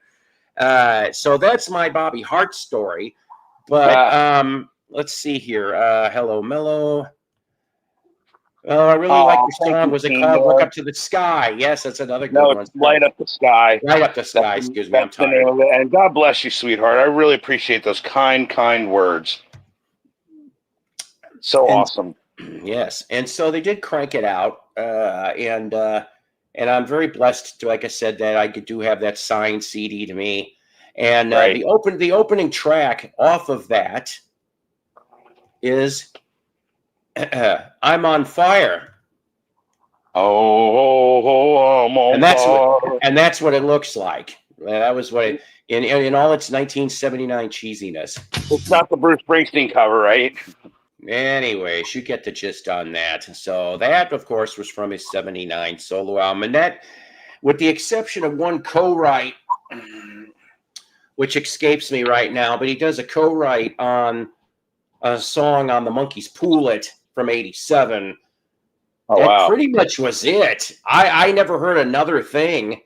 So that's my Bobby Hart story. But let's see here. Hello, Mellow. Oh, I really like your song. Was it called Look Up to the Sky? Yes, that's another good one. No, it's Light Up the Sky. Light Up the Sky. Excuse me, I'm tired. And God bless you, sweetheart. I really appreciate those kind words. So awesome. Yes, and so they did crank it out, and I'm very blessed, like I said, that I do have that signed CD to me, and the opening track off of that is "I'm on Fire." I'm on fire. And that's what it looks like. That was what it, in all its 1979 cheesiness. It's not the Bruce Springsteen cover, right? Anyways, you get the gist on that. So that, of course, was from his 79 solo album. And that, with the exception of one co-write, which escapes me right now, but he does a co-write on a song on the Monkees' Pool It from 87. Oh, that pretty much was it. I never heard another thing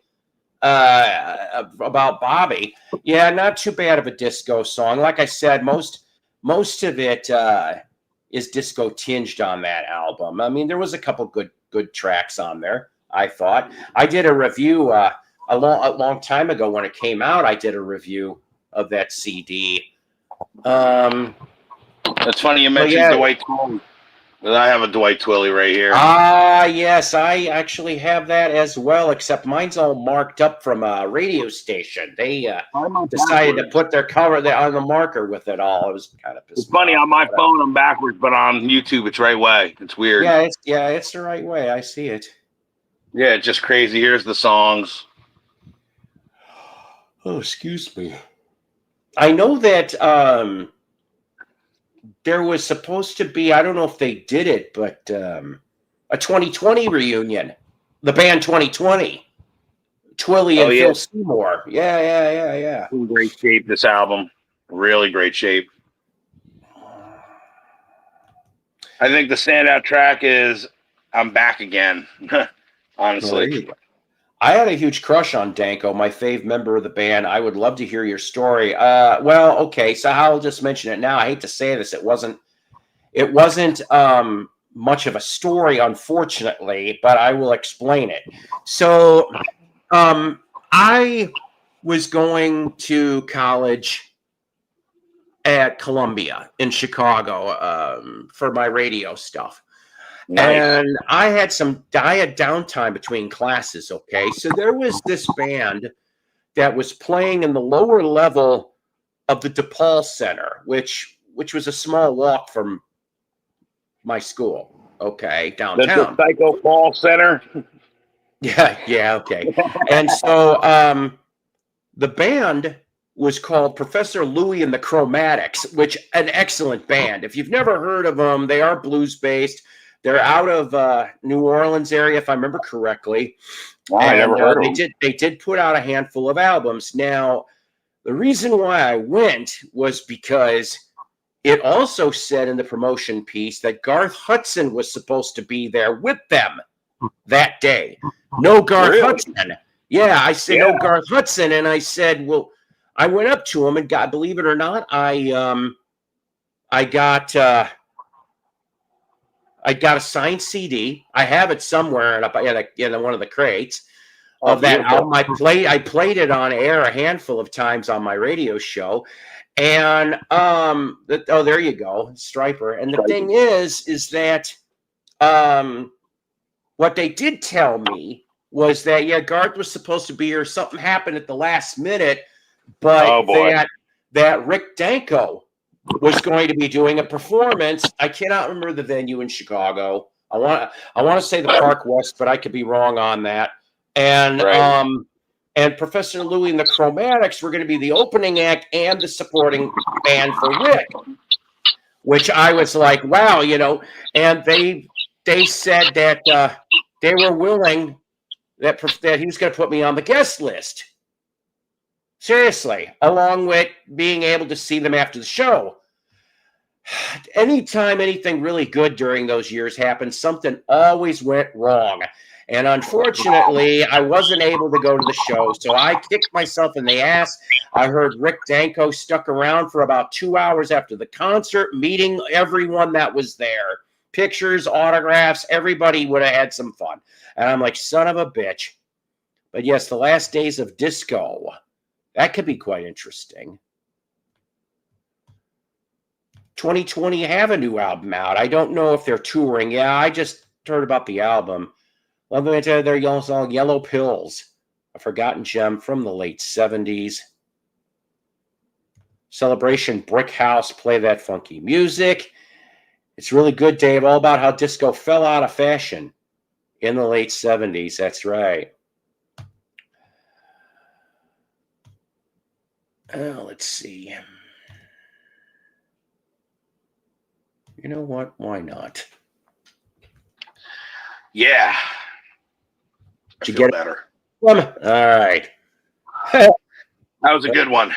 about Bobby. Yeah, not too bad of a disco song. Like I said, most of it is disco tinged on that album. I mean, there was a couple good tracks on there, I thought. I did a review a long time ago when it came out. I did a review of that CD. That's funny you mentioned Dwight Twilley. I have a Dwight Twilley right here. Yes, I actually have that as well, except mine's all marked up from a radio station. They decided to put their cover on the marker with it all. It was kind of It's funny, on my phone I'm backwards, but on YouTube it's right way. It's weird. Yeah, it's the right way. I see it. Yeah, it's just crazy. Here's the songs. Oh, excuse me. I know that there was supposed to be, I don't know if they did it, but a 2020 reunion. The band 2020. Twilley and Phil Seymour. Yeah. In great shape, this album. Really great shape. I think the standout track is I'm Back Again. Honestly. I had a huge crush on Danko, my fave member of the band. I would love to hear your story. Well, okay, so I'll just mention it now. I hate to say this. It wasn't much of a story, unfortunately, but I will explain it. So I was going to college at Columbia in Chicago for my radio stuff. Nice. And I had downtime between classes. Okay. So there was this band that was playing in the lower level of the DePaul Center, which was a small walk from my school. Okay. Downtown. The Psycho Paul Center. Yeah. Okay. And so the band was called Professor Louie and the Chromatics, which an excellent band. If you've never heard of them, they are blues based. They're out of New Orleans area, if I remember correctly. Wow, I never heard of them. They did put out a handful of albums. Now, the reason why I went was because it also said in the promotion piece that Garth Hudson was supposed to be there with them that day. No Garth Hudson. Yeah, I said no Garth Hudson, and I said, well, I went up to him and got, believe it or not, I got a signed CD. I have it somewhere in one of the crates of that album. I played it on air a handful of times on my radio show. And there you go, Striper. And the thing is that what they did tell me was that Garth was supposed to be here. Something happened at the last minute, but that Rick Danko was going to be doing a performance. I cannot remember the venue in Chicago. I want to say the Park West, but I could be wrong on that. And and Professor Louie and the Chromatics were going to be the opening act and the supporting band for Rick, which I was like, wow, And they said that they were willing that he was going to put me on the guest list. Seriously, along with being able to see them after the show. Anytime anything really good during those years happened, something always went wrong. And unfortunately, I wasn't able to go to the show, so I kicked myself in the ass. I heard Rick Danko stuck around for about 2 hours after the concert, meeting everyone that was there. Pictures, autographs, everybody would have had some fun. And I'm like, son of a bitch. But yes, the last days of disco. That could be quite interesting. 2020 have a new album out. I don't know if they're touring. Yeah, I just heard about the album. Love to tell you their song Yellow Pills, a forgotten gem from the late 70s. Celebration Brick House, play that funky music. It's really good, Dave, all about how disco fell out of fashion in the late 70s. That's right. Let's see. You know what? Why not? Yeah. Did you get better? All right. That was a good one.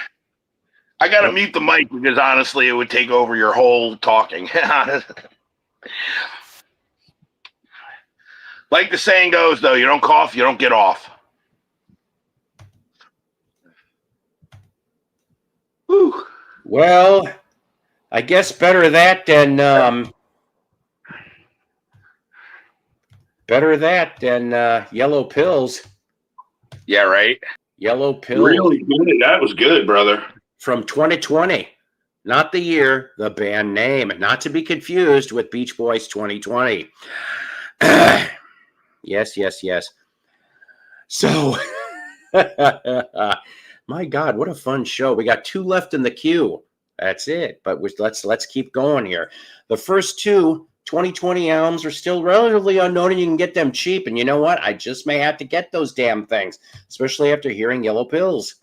I got to mute the mic because honestly, it would take over your whole talking. Like the saying goes, though, you don't cough, you don't get off. Whew. Well, I guess better that than Better that than Yellow Pills. Yeah, right. Yellow Pills. Really good. That was good, brother. From 2020. Not the year, the band name. Not to be confused with Beach Boys 2020. Yes, yes, yes. So, my God, what a fun show. We got 2 left in the queue. That's it. But let's keep going here. The first 2 2020 albums are still relatively unknown, and you can get them cheap. And you know what? I just may have to get those damn things, especially after hearing Yellow Pills.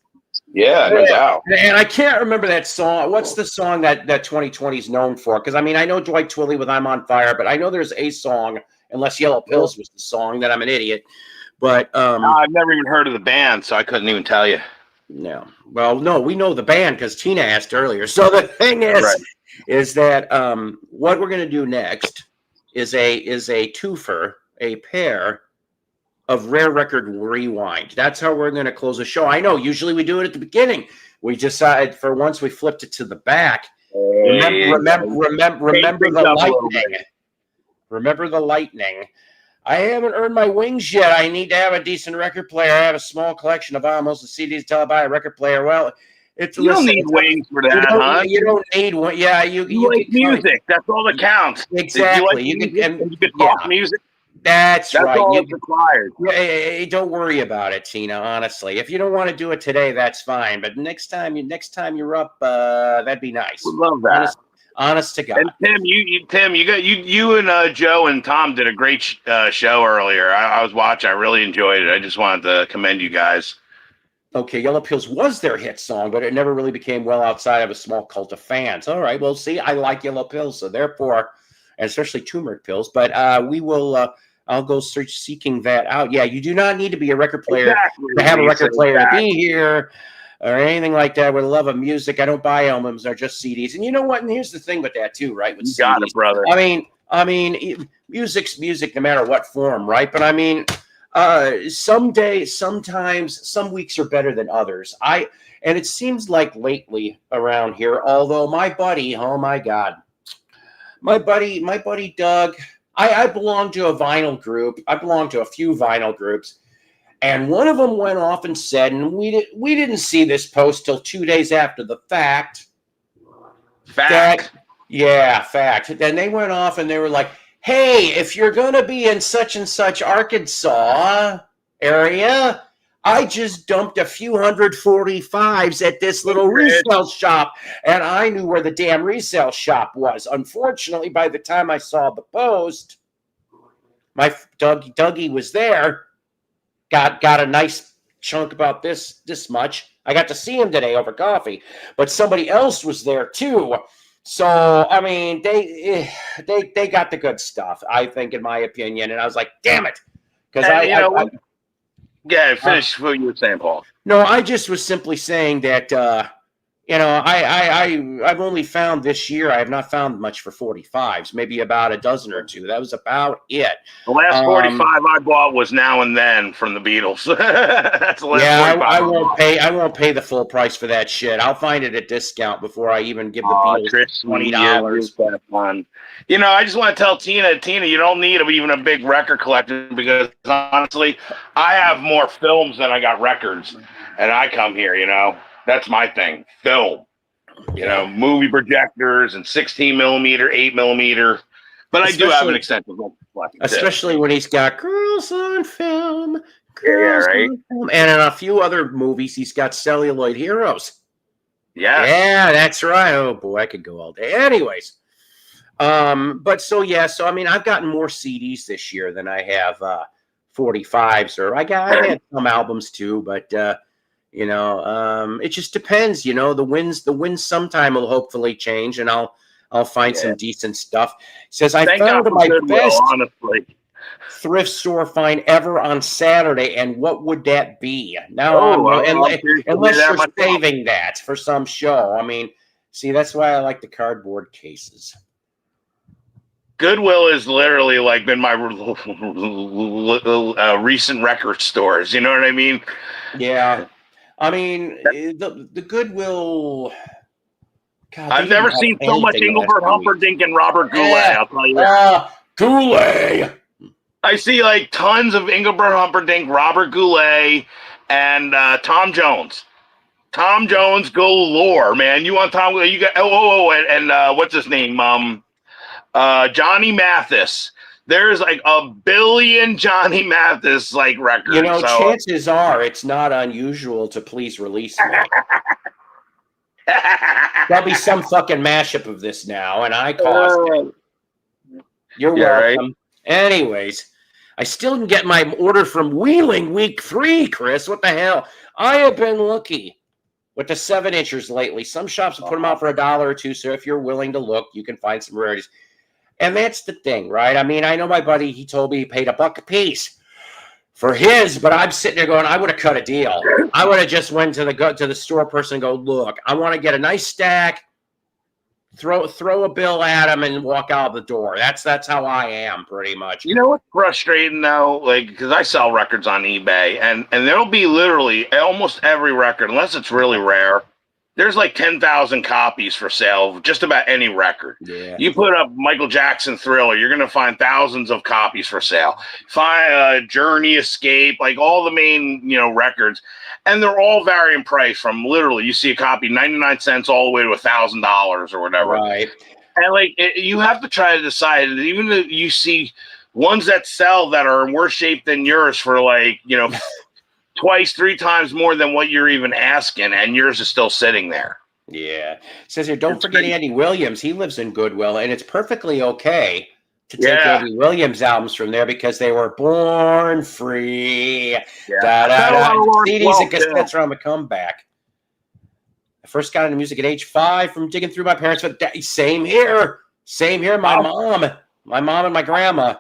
Yeah, no doubt. And I can't remember that song. What's the song that 2020 is known for? Because I mean, I know Dwight Twilley with "I'm on Fire," but I know there's a song. Unless Yellow Pills was the song, that I'm an idiot. But I've never even heard of the band, so I couldn't even tell you. No. Well, no, we know the band because Tina asked earlier. So the thing is that what we're going to do next is a twofer, a pair of Rare Record Rewind. That's how we're going to close the show. I know. Usually we do it at the beginning. We decided for once we flipped it to the back. Remember the lightning. Remember the lightning. I haven't earned my wings yet. I need to have a decent record player. I have a small collection of almost CDs until I buy a record player. Well, you don't need wings for that, huh? You don't need one. Yeah, you like music. That's all that counts. Exactly. You can talk music. That's right. All that's required. Don't worry about it, Tina. Honestly, if you don't want to do it today, that's fine. But next time you're up, that'd be nice. We love that. Honest to God. And Tim, you and Joe and Tom did a great show earlier. I was watching. I really enjoyed it. I just wanted to commend you guys. Okay, Yellow Pills was their hit song, but it never really became well outside of a small cult of fans. All right, well, see, I like Yellow Pills, so therefore, and especially turmeric pills. But we will. I'll go seeking that out. Yeah, you do not need to be a record player to have a record player to be here. Or anything like that. With love of music, I don't buy albums; they're just CDs. And you know what? And here's the thing with that too, right? With you got CDs. it, brother. I mean, music's music, no matter what form, right? But I mean, sometimes, some weeks are better than others. And it seems like lately around here, although my buddy, oh my God, my buddy Doug, I belong to a vinyl group. I belong to a few vinyl groups. And one of them went off and said, and we didn't see this post till 2 days after the fact. Fact. Then they went off and they were like, hey, if you're going to be in such and such Arkansas area, I just dumped a few 145s at this little resale shop. And I knew where the damn resale shop was. Unfortunately, by the time I saw the post, my Dougie was there. Got a nice chunk about this much. I got to see him today over coffee, but somebody else was there too. So I mean, they got the good stuff, I think, in my opinion. And I was like, damn it, because finish what you were saying, Paul. No, I just was simply saying that. I've only found this year. I have not found much for 45s. Maybe about a dozen or two. That was about it. The last 45 I bought was Now and Then from the Beatles. That's the last 45 I won't pay the full price for that shit. I'll find it at discount before I even give the Beatles $20. Fun. You know, I just want to tell Tina, you don't need even a big record collection because honestly, I have more films than I got records, and I come here, you know. That's my thing. Film, you know, movie projectors and 16 millimeter, 8 millimeter. But I do have an extensive collection, especially when he's got Girls on Film, on Film, and in a few other movies, he's got Celluloid Heroes. Yeah, that's right. Oh boy, I could go all day. Anyways, so I mean, I've gotten more CDs this year than I have 45s, or I had some albums too, but. You know, it just depends. You know, the winds sometime will hopefully change, and I'll find some decent stuff. It says I found my best thrift store find ever on Saturday, and what would that be? Now, unless you're saving that for some show. I mean, see, that's why I like the cardboard cases. Goodwill is literally like been my recent record stores. You know what I mean? Yeah. I mean, the Goodwill. God, I've never seen so much Engelbert Humperdinck and Robert Goulet. I'll tell you that. Goulet. I see like tons of Engelbert Humperdinck, Robert Goulet, and Tom Jones. Tom Jones galore, man. You want Tom? You got and what's his name? Johnny Mathis. There's like a billion Johnny Mathis like records. You know, so chances are it's not unusual to please release me. There'll be some fucking mashup of this now, and I caused it. You're welcome. Right. Anyways, I still didn't get my order from Wheeling week 3, Chris. What the hell? I have been lucky with the 7-inchers lately. Some shops will put them out for $1 or $2. So if you're willing to look, you can find some rarities. And that's the thing, right? I mean, I know my buddy, he told me he paid $1 a piece for his, but I'm sitting there going, I would have cut a deal. I would have just went to the store person and go, look, I want to get a nice stack, throw a bill at him and walk out the door. That's how I am pretty much. You know what's frustrating though? Like, because I sell records on eBay and there'll be literally almost every record, unless it's really rare, there's like 10,000 copies for sale of just about any record. Yeah. You put up Michael Jackson Thriller, you're going to find thousands of copies for sale. Find Journey, Escape, like all the main, records. And they're all varying price from literally, you see a copy 99 cents all the way to $1,000 or whatever. Right. And like, you have to try to decide, even if you see ones that sell that are in worse shape than yours for like, twice, 3 times more than what you're even asking, and yours is still sitting there. Yeah. It says here, don't forget Andy Williams. He lives in Goodwill, and it's perfectly okay to take Andy Williams albums from there because they were born free. Yeah. CDs and cassettes are on the comeback. I first got into music at age 5 from digging through my parents. But same here. My mom and my grandma.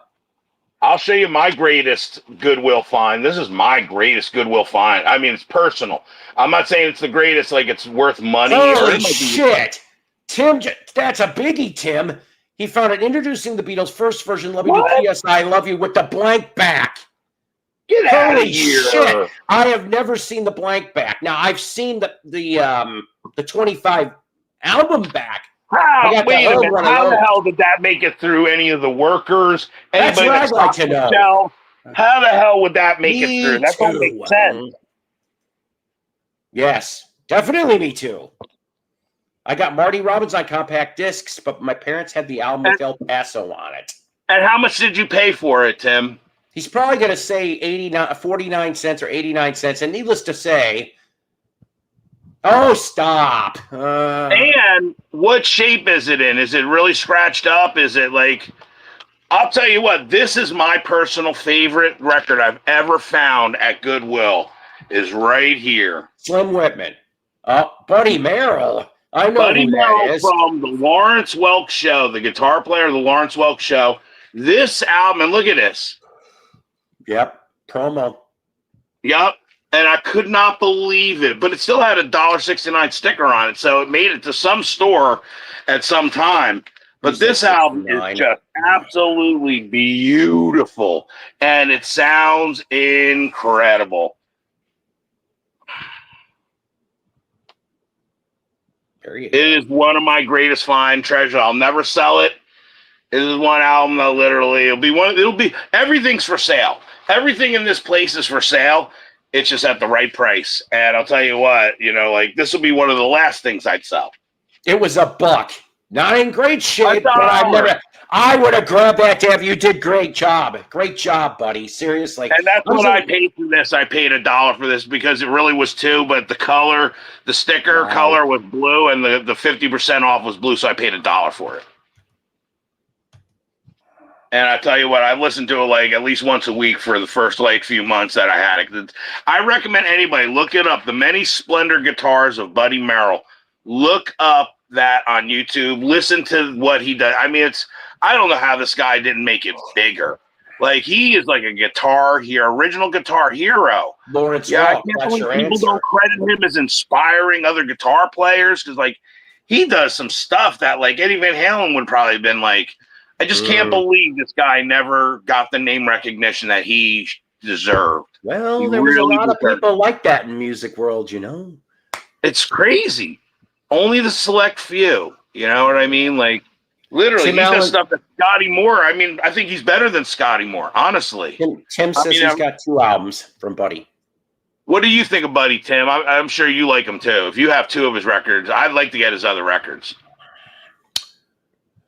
I'll show you my greatest Goodwill find. This is my greatest Goodwill find. I mean, it's personal. I'm not saying it's the greatest, like it's worth money. Holy shit. Tim, that's a biggie, Tim. He found it introducing the Beatles' first version, Love You to P.S. I Love You, with the blank back. Get out of here. Shit. I have never seen the blank back. Now, I've seen the 25 album back. Wait a minute. How the hell did that make it through any of the workers? That's what I'd like to know. How the hell would that make it through? That don't make sense. Yes, definitely me too. I got Marty Robbins on compact discs, but my parents had the album with El Paso on it. And how much did you pay for it, Tim? He's probably going to say 49 cents or 89 cents. And needless to say, oh, stop. And what shape is it in? Is it really scratched up? Is it like, I'll tell you what, this is my personal favorite record I've ever found at Goodwill is right here. Slim Whitman. Buddy Merrill. I know Buddy who Merrill that is. From the Lawrence Welk Show, the guitar player of the Lawrence Welk Show. This album, and look at this. Yep. Promo. Yep. And I could not believe it, but it still had a $1.69 sticker on it, so it made it to some store at some time. But this album is just absolutely beautiful, and it sounds incredible. It is one of my greatest find treasures. I'll never sell it. It is one album that literally it'll be everything's for sale. Everything in this place is for sale. It's just at the right price. And I'll tell you what, this will be one of the last things I'd sell. It was $1. Not in great shape, but I would have grabbed that to have you. Did great job. Great job, buddy. Seriously. And that's what I paid for this. I paid $1 for this because it really was $2, but the sticker color was blue and the 50% off was blue, so I paid $1 for it. And I tell you what, I listened to it at least once a week for the first few months that I had it. I recommend anybody look it up. The Many Splendor Guitars of Buddy Merrill. Look up that on YouTube. Listen to what he does. I mean, I don't know how this guy didn't make it bigger. He is like a original guitar hero. Lawrence Welk, I can't believe people don't credit him as inspiring other guitar players because he does some stuff that Eddie Van Halen would probably have been I just can't believe this guy never got the name recognition that he deserved. Well, there was a lot of people like that in music world, It's crazy. Only the select few. You know what I mean? Literally, Tim he Allen, does stuff that Scotty Moore. I mean, I think he's better than Scotty Moore, honestly. Tim says he's got 2 albums from Buddy. What do you think of Buddy, Tim? I'm sure you like him too. If you have 2 of his records, I'd like to get his other records.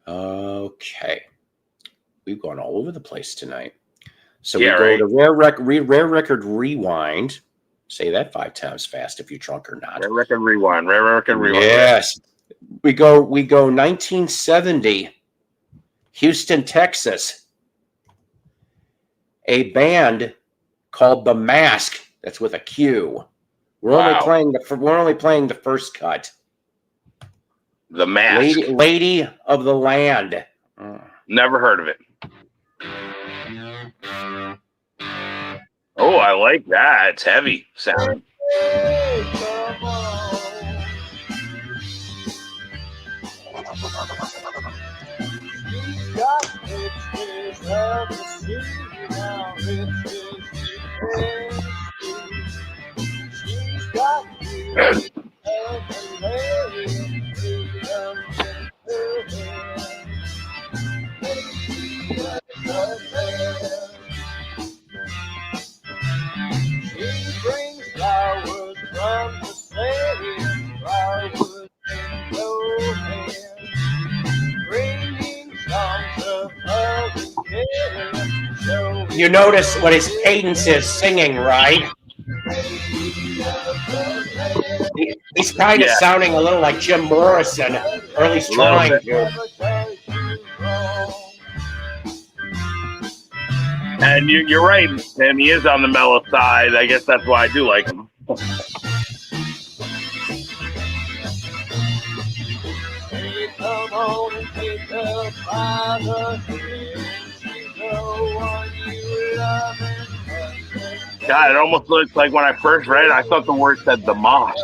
Okay. We've gone all over the place tonight. So Yeah, we go right. to Rare Record Rewind. Say that 5 times fast if you're drunk or not. Rare Record Rewind. Rare Record Rewind. Yes. We go 1970, Houston, Texas. A band called The Mask. That's with a Q. We're only playing the first cut. The Mask. Lady of the Land. Never heard of it. Oh, I like that. It's heavy sound. You notice what his cadence is singing, right? He's kind of sounding a little like Jim Morrison, or at least trying to. And you're right, Tim. He is on the mellow side. I guess that's why I do like him. God, it almost looks like when I first read it, I thought the word said the mosque.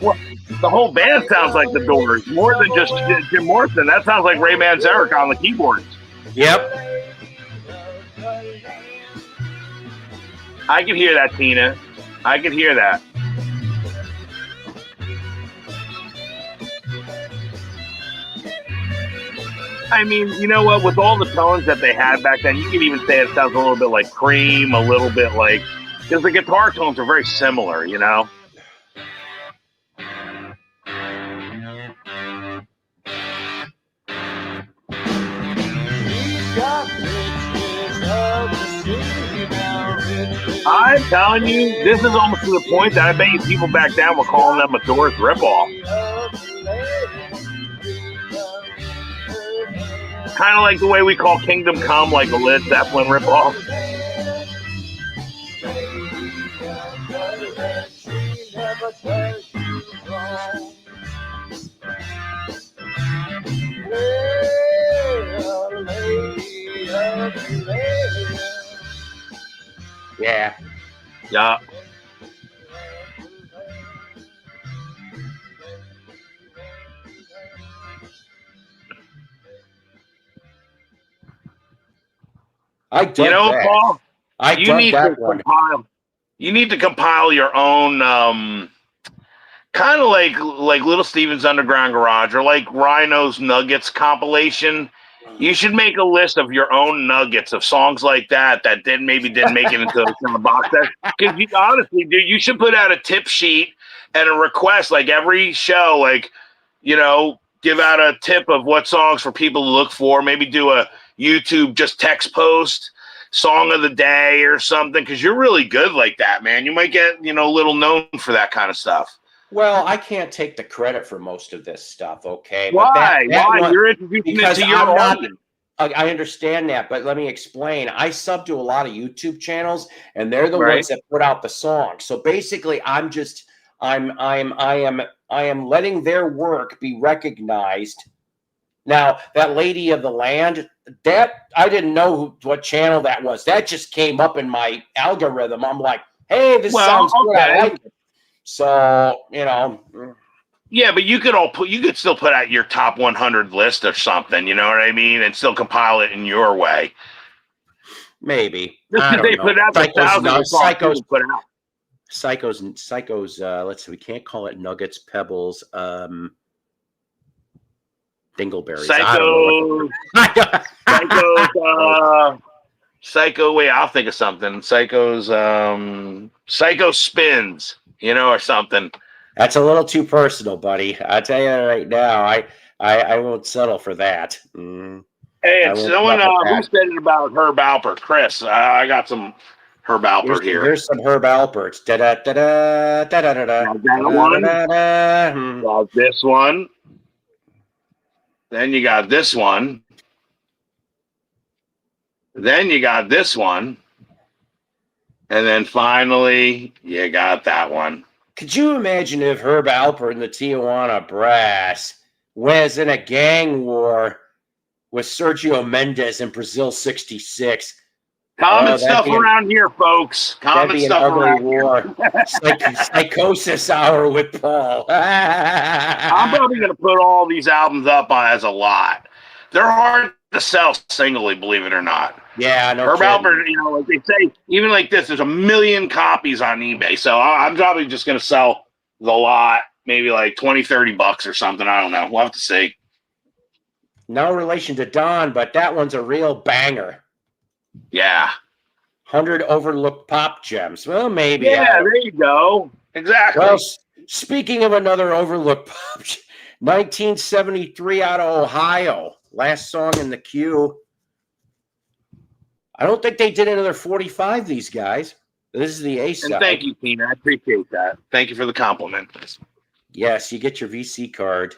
Well, the whole band sounds like the Doors, more than just Jim Morrison. That sounds like Ray Manzarek on the keyboards. Yep. I can hear that, Tina. I can hear that. I mean, you know what? With all the tones that they had back then, you can even say it sounds a little bit like Cream, a little bit like... Because the guitar tones are very similar, you know? I'm telling you, this is almost to the point that I bet you people back then were calling them a Doors ripoff. Kind of like the way we call Kingdom Come like a Led Zeppelin ripoff. Yeah. Yeah. I dug that. Paul, you need that one. You need to compile your own kind of like Little Steven's Underground Garage or like Rhino's Nuggets compilation. You should make a list of your own nuggets of songs like that didn't make it into the box set. Because honestly, dude, you should put out a tip sheet and a request like every show, like, you know, give out a tip of what songs for people to look for. Maybe do a YouTube just text post, song of the day or something. Because you're really good like that, man. You might get, you know, a little known for that kind of stuff. Well, I can't take the credit for most of this stuff, okay? Why? But Why? You're introducing it to your audience. I understand that, but let me explain. I sub to a lot of YouTube channels, and they're the ones that put out the song. So basically, I am letting their work be recognized. Now, that Lady of the Land, that I didn't know what channel that was. That just came up in my algorithm. I'm like, hey, this sounds good. I like it. So, you know. Yeah, but you could still put out your top 100 list or something, you know what I mean? And still compile it in your way. Maybe. Just I because don't they know. put out the thousands of songs Psychos, people put out. Psychos. Let's see. We can't call it Nuggets, Pebbles, Dingleberries. I don't know. Psychos. Psycho. Wait, I'll think of something. Psycho spins. Or something. That's a little too personal, buddy. I tell you right now, I won't settle for that. Hey, I and won't someone settle for who that. said it about Herb Alpert? Chris, I got some Herb Alpert here. Here's some Herb Alperts. Da da da da da da da da. Got that one. Da. Got this one. Then you got this one. Then you got this one. And then finally, you got that one. Could you imagine if Herb Alpert and the Tijuana Brass was in a gang war with Sergio Mendes in Brazil '66? Comment stuff around here, folks. Comment stuff around war. Psychosis hour with Paul. I'm probably going to put all these albums up as a lot. They're hard to sell singly, believe it or not. Yeah, no Herb kidding. Alpert, like they say, even like this, there's 1 million copies on eBay. So I'm probably just going to sell the lot, maybe like $20-$30 or something. I don't know. We'll have to see. No relation to Don, but that one's a real banger. Yeah. 100 overlooked pop gems. Well, maybe. Yeah, there you go. Exactly. Well, speaking of another overlooked pop, 1973 out of Ohio. Last song in the queue. I don't think they did another 45, these guys. This is the A side. And thank you, Tina. I appreciate that. Thank you for the compliment. Yes, you get your VC card.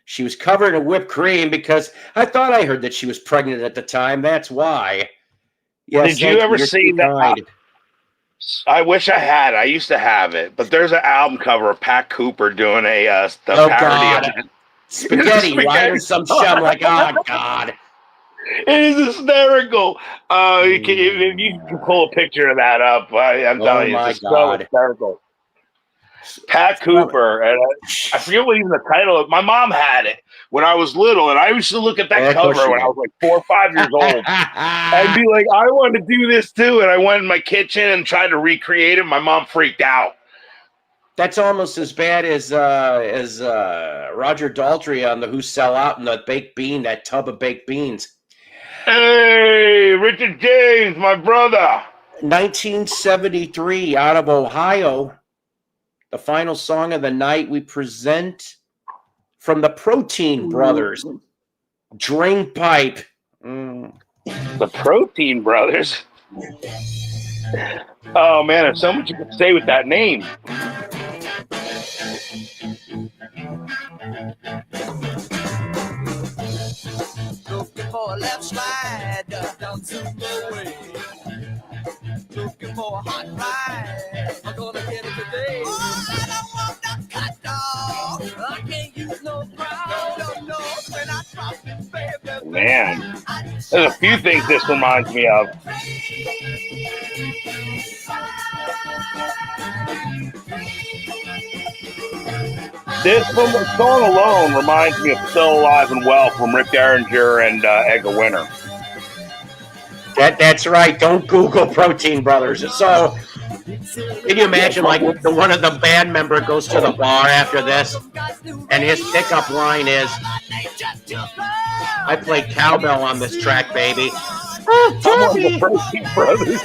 She was covered in whipped cream because I thought I heard that she was pregnant at the time. That's why. Yes, did you ever see that? I wish I had. I used to have it, but there's an album cover of Pat Cooper doing a parody of it. Spaghetti, right? Or some shit. I'm like, oh, God. It is hysterical. If you can pull a picture of that up, I'm telling you, it's so hysterical. Pat Cooper, and I forget what even the title of. My mom had it when I was little, and I used to look at that cover when I was like 4 or 5 years old. I'd be like, I want to do this too, and I went in my kitchen and tried to recreate it. My mom freaked out. That's almost as bad as Roger Daltrey on the Who Sell Out in the baked bean, that tub of baked beans. Hey, Richard James, my brother. 1973 out of Ohio. The final song of the night we present from the Protein Brothers, Drain Pipe. The Protein Brothers? Oh, man, there's so much you could say with that name. Looking for a left slide down Superway. Looking for a hot ride. I'm gonna get it today. Oh, I don't want that cut dog. I can't use no crowd. No. When I drop it, baby. Man, there's a few things this reminds me of. This song alone reminds me of Still Alive and Well from Rick Derringer and Edgar Winter. That's right. Don't Google Protein Brothers. So, can you imagine, like, one of the band member goes to the bar after this, and his pickup line is, "I played cowbell on this track, baby." Oh, the Protein Brothers.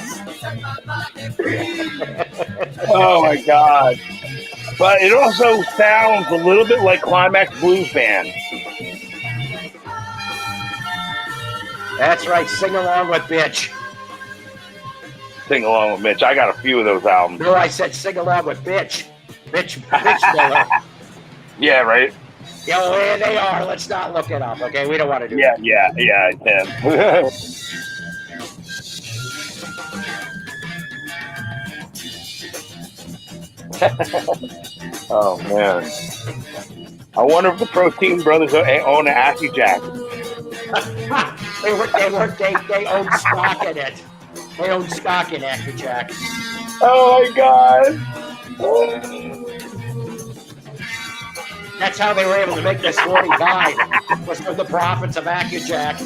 Oh my God! But it also sounds a little bit like Climax Blues Band. That's right. Sing along with Bitch. Sing along with Mitch. I got a few of those albums. No, I said sing along with Bitch. Bitch Miller. Yeah, right? Yeah, well, they are. Let's not look it up, okay? We don't want to do that. Yeah, I can. Oh, man. I wonder if the Protein Brothers own an Ackie Jack. They own stock in it. They own stock in Ackie Jack. Oh, my God. That's how they were able to make this 45. Was from the profits of Ackie Jack.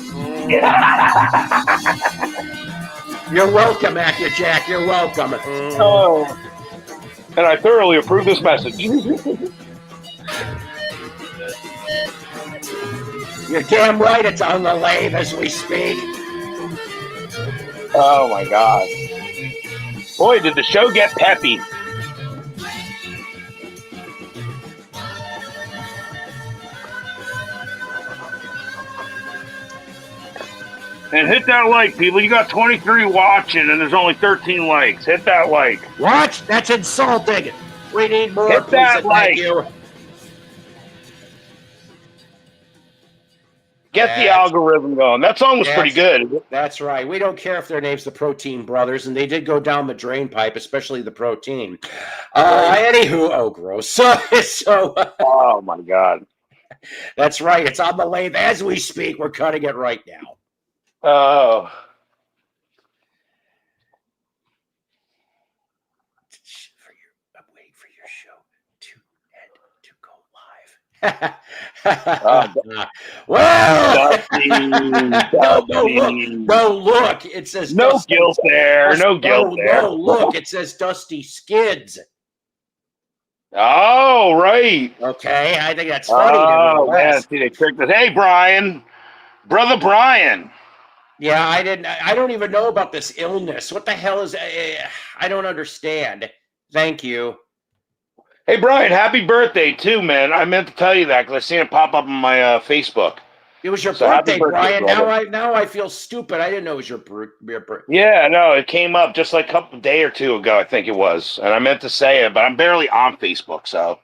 You're welcome, Acura Jack. You're welcome. Oh. And I thoroughly approve this message. You're damn right it's on the lathe as we speak. Oh my God. Boy, did the show get peppy. And hit that like, people. You got 23 watching, and there's only 13 likes. Hit that like. What? That's insulting. We need more. Hit Please that and like. thank you. Get the algorithm going. That song was pretty good. That's right. We don't care if their name's the Protein Brothers, and they did go down the drain pipe, especially the protein. Anywho, oh, gross. So, oh, my God. That's right. It's on the lathe as we speak. We're cutting it right now. Oh. I'm waiting for your show to go live. Well, no, look. It says no Dusty. guilt there. No guilt there. No, look. It says Dusty Skids. Oh, right. Okay, I think that's funny. Oh, man. See, they tricked us. Hey, Brian. Brother Brian. Yeah, I don't even know about this illness. What the hell is I don't understand. Thank you. Hey, Brian, happy birthday, too, man. I meant to tell you that because I seen it pop up on my Facebook. It was your birthday, Brian. Now I feel stupid. I didn't know it was your birthday. Yeah, no, it came up just like a day or two ago, I think it was. And I meant to say it, but I'm barely on Facebook, so.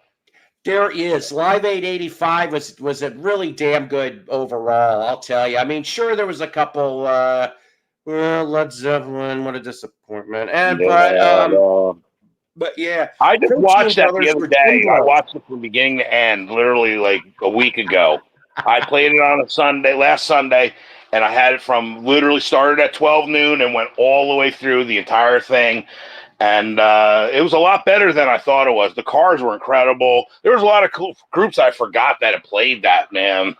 There is. Live 885 was a really damn good overall, I'll tell you. I mean, sure, there was a couple, Led Zeppelin, what a disappointment. But yeah. I just watched that the other day. I watched it from beginning to end, literally like a week ago. I played it on a Sunday, last Sunday, and I had it from literally started at 12 noon and went all the way through the entire thing. And it was a lot better than I thought it was. The cars were incredible. There was a lot of cool groups I forgot that had played that, man.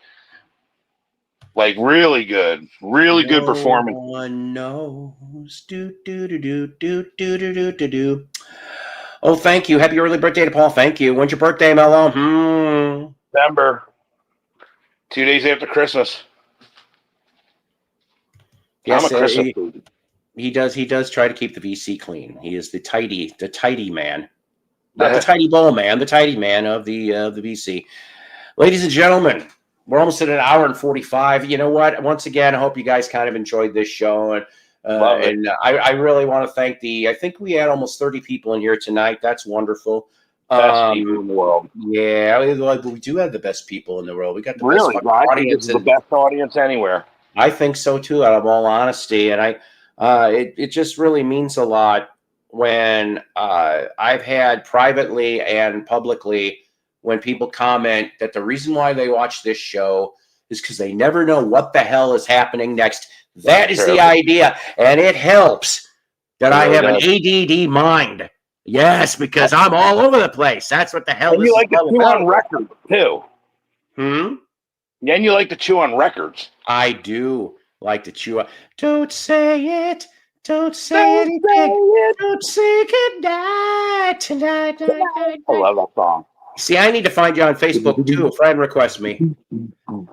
Like, really good. Really good performance. No one knows. Do. Oh, thank you. Happy early birthday to Paul. Thank you. When's your birthday, Mello? December. 2 days after Christmas. Yes, I'm a Christmas baby. He does try to keep the VC clean. He is the tidy man. Not the tidy bowl man, the tidy man of the VC. Ladies and gentlemen, we're almost at an hour and 45. You know what? Once again, I hope you guys kind of enjoyed this show. And I really want to thank I think we had almost 30 people in here tonight. That's wonderful. Best people in the world. Yeah, we do have the best people in the world. We got the best audience. The best audience anywhere. I think so too, out of all honesty. And it just really means a lot when I've had privately and publicly when people comment that the reason why they watch this show is because they never know what the hell is happening next. That is the idea. And it helps that I have an ADD mind. Yes, because I'm all over the place. That's what the hell and you like to chew on records, too. Yeah, and you like to chew on records. I do like to chew on. Don't say it. Don't say anything. Don't say goodnight tonight. I love that song. See, I need to find you on Facebook, too. A friend requests me.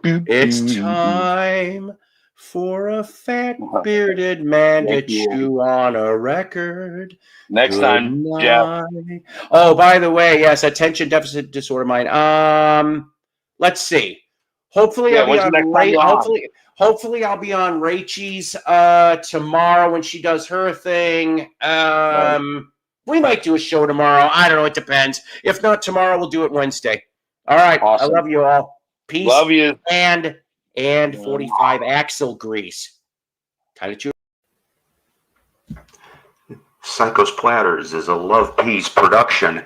It's time for a fat bearded man to chew on a record. Next time, Jeff. Oh, by the way, yes, attention deficit disorder mind. Let's see. Hopefully, I'll be on hopefully I'll be on Rachel's tomorrow when she does her thing. We might do a show tomorrow. I don't know. It depends. If not tomorrow, we'll do it Wednesday. All right. Awesome. I love you all. Peace. Love you. And 45 axle grease. Kind of chew. Psycho's Platters is a Love Peace production.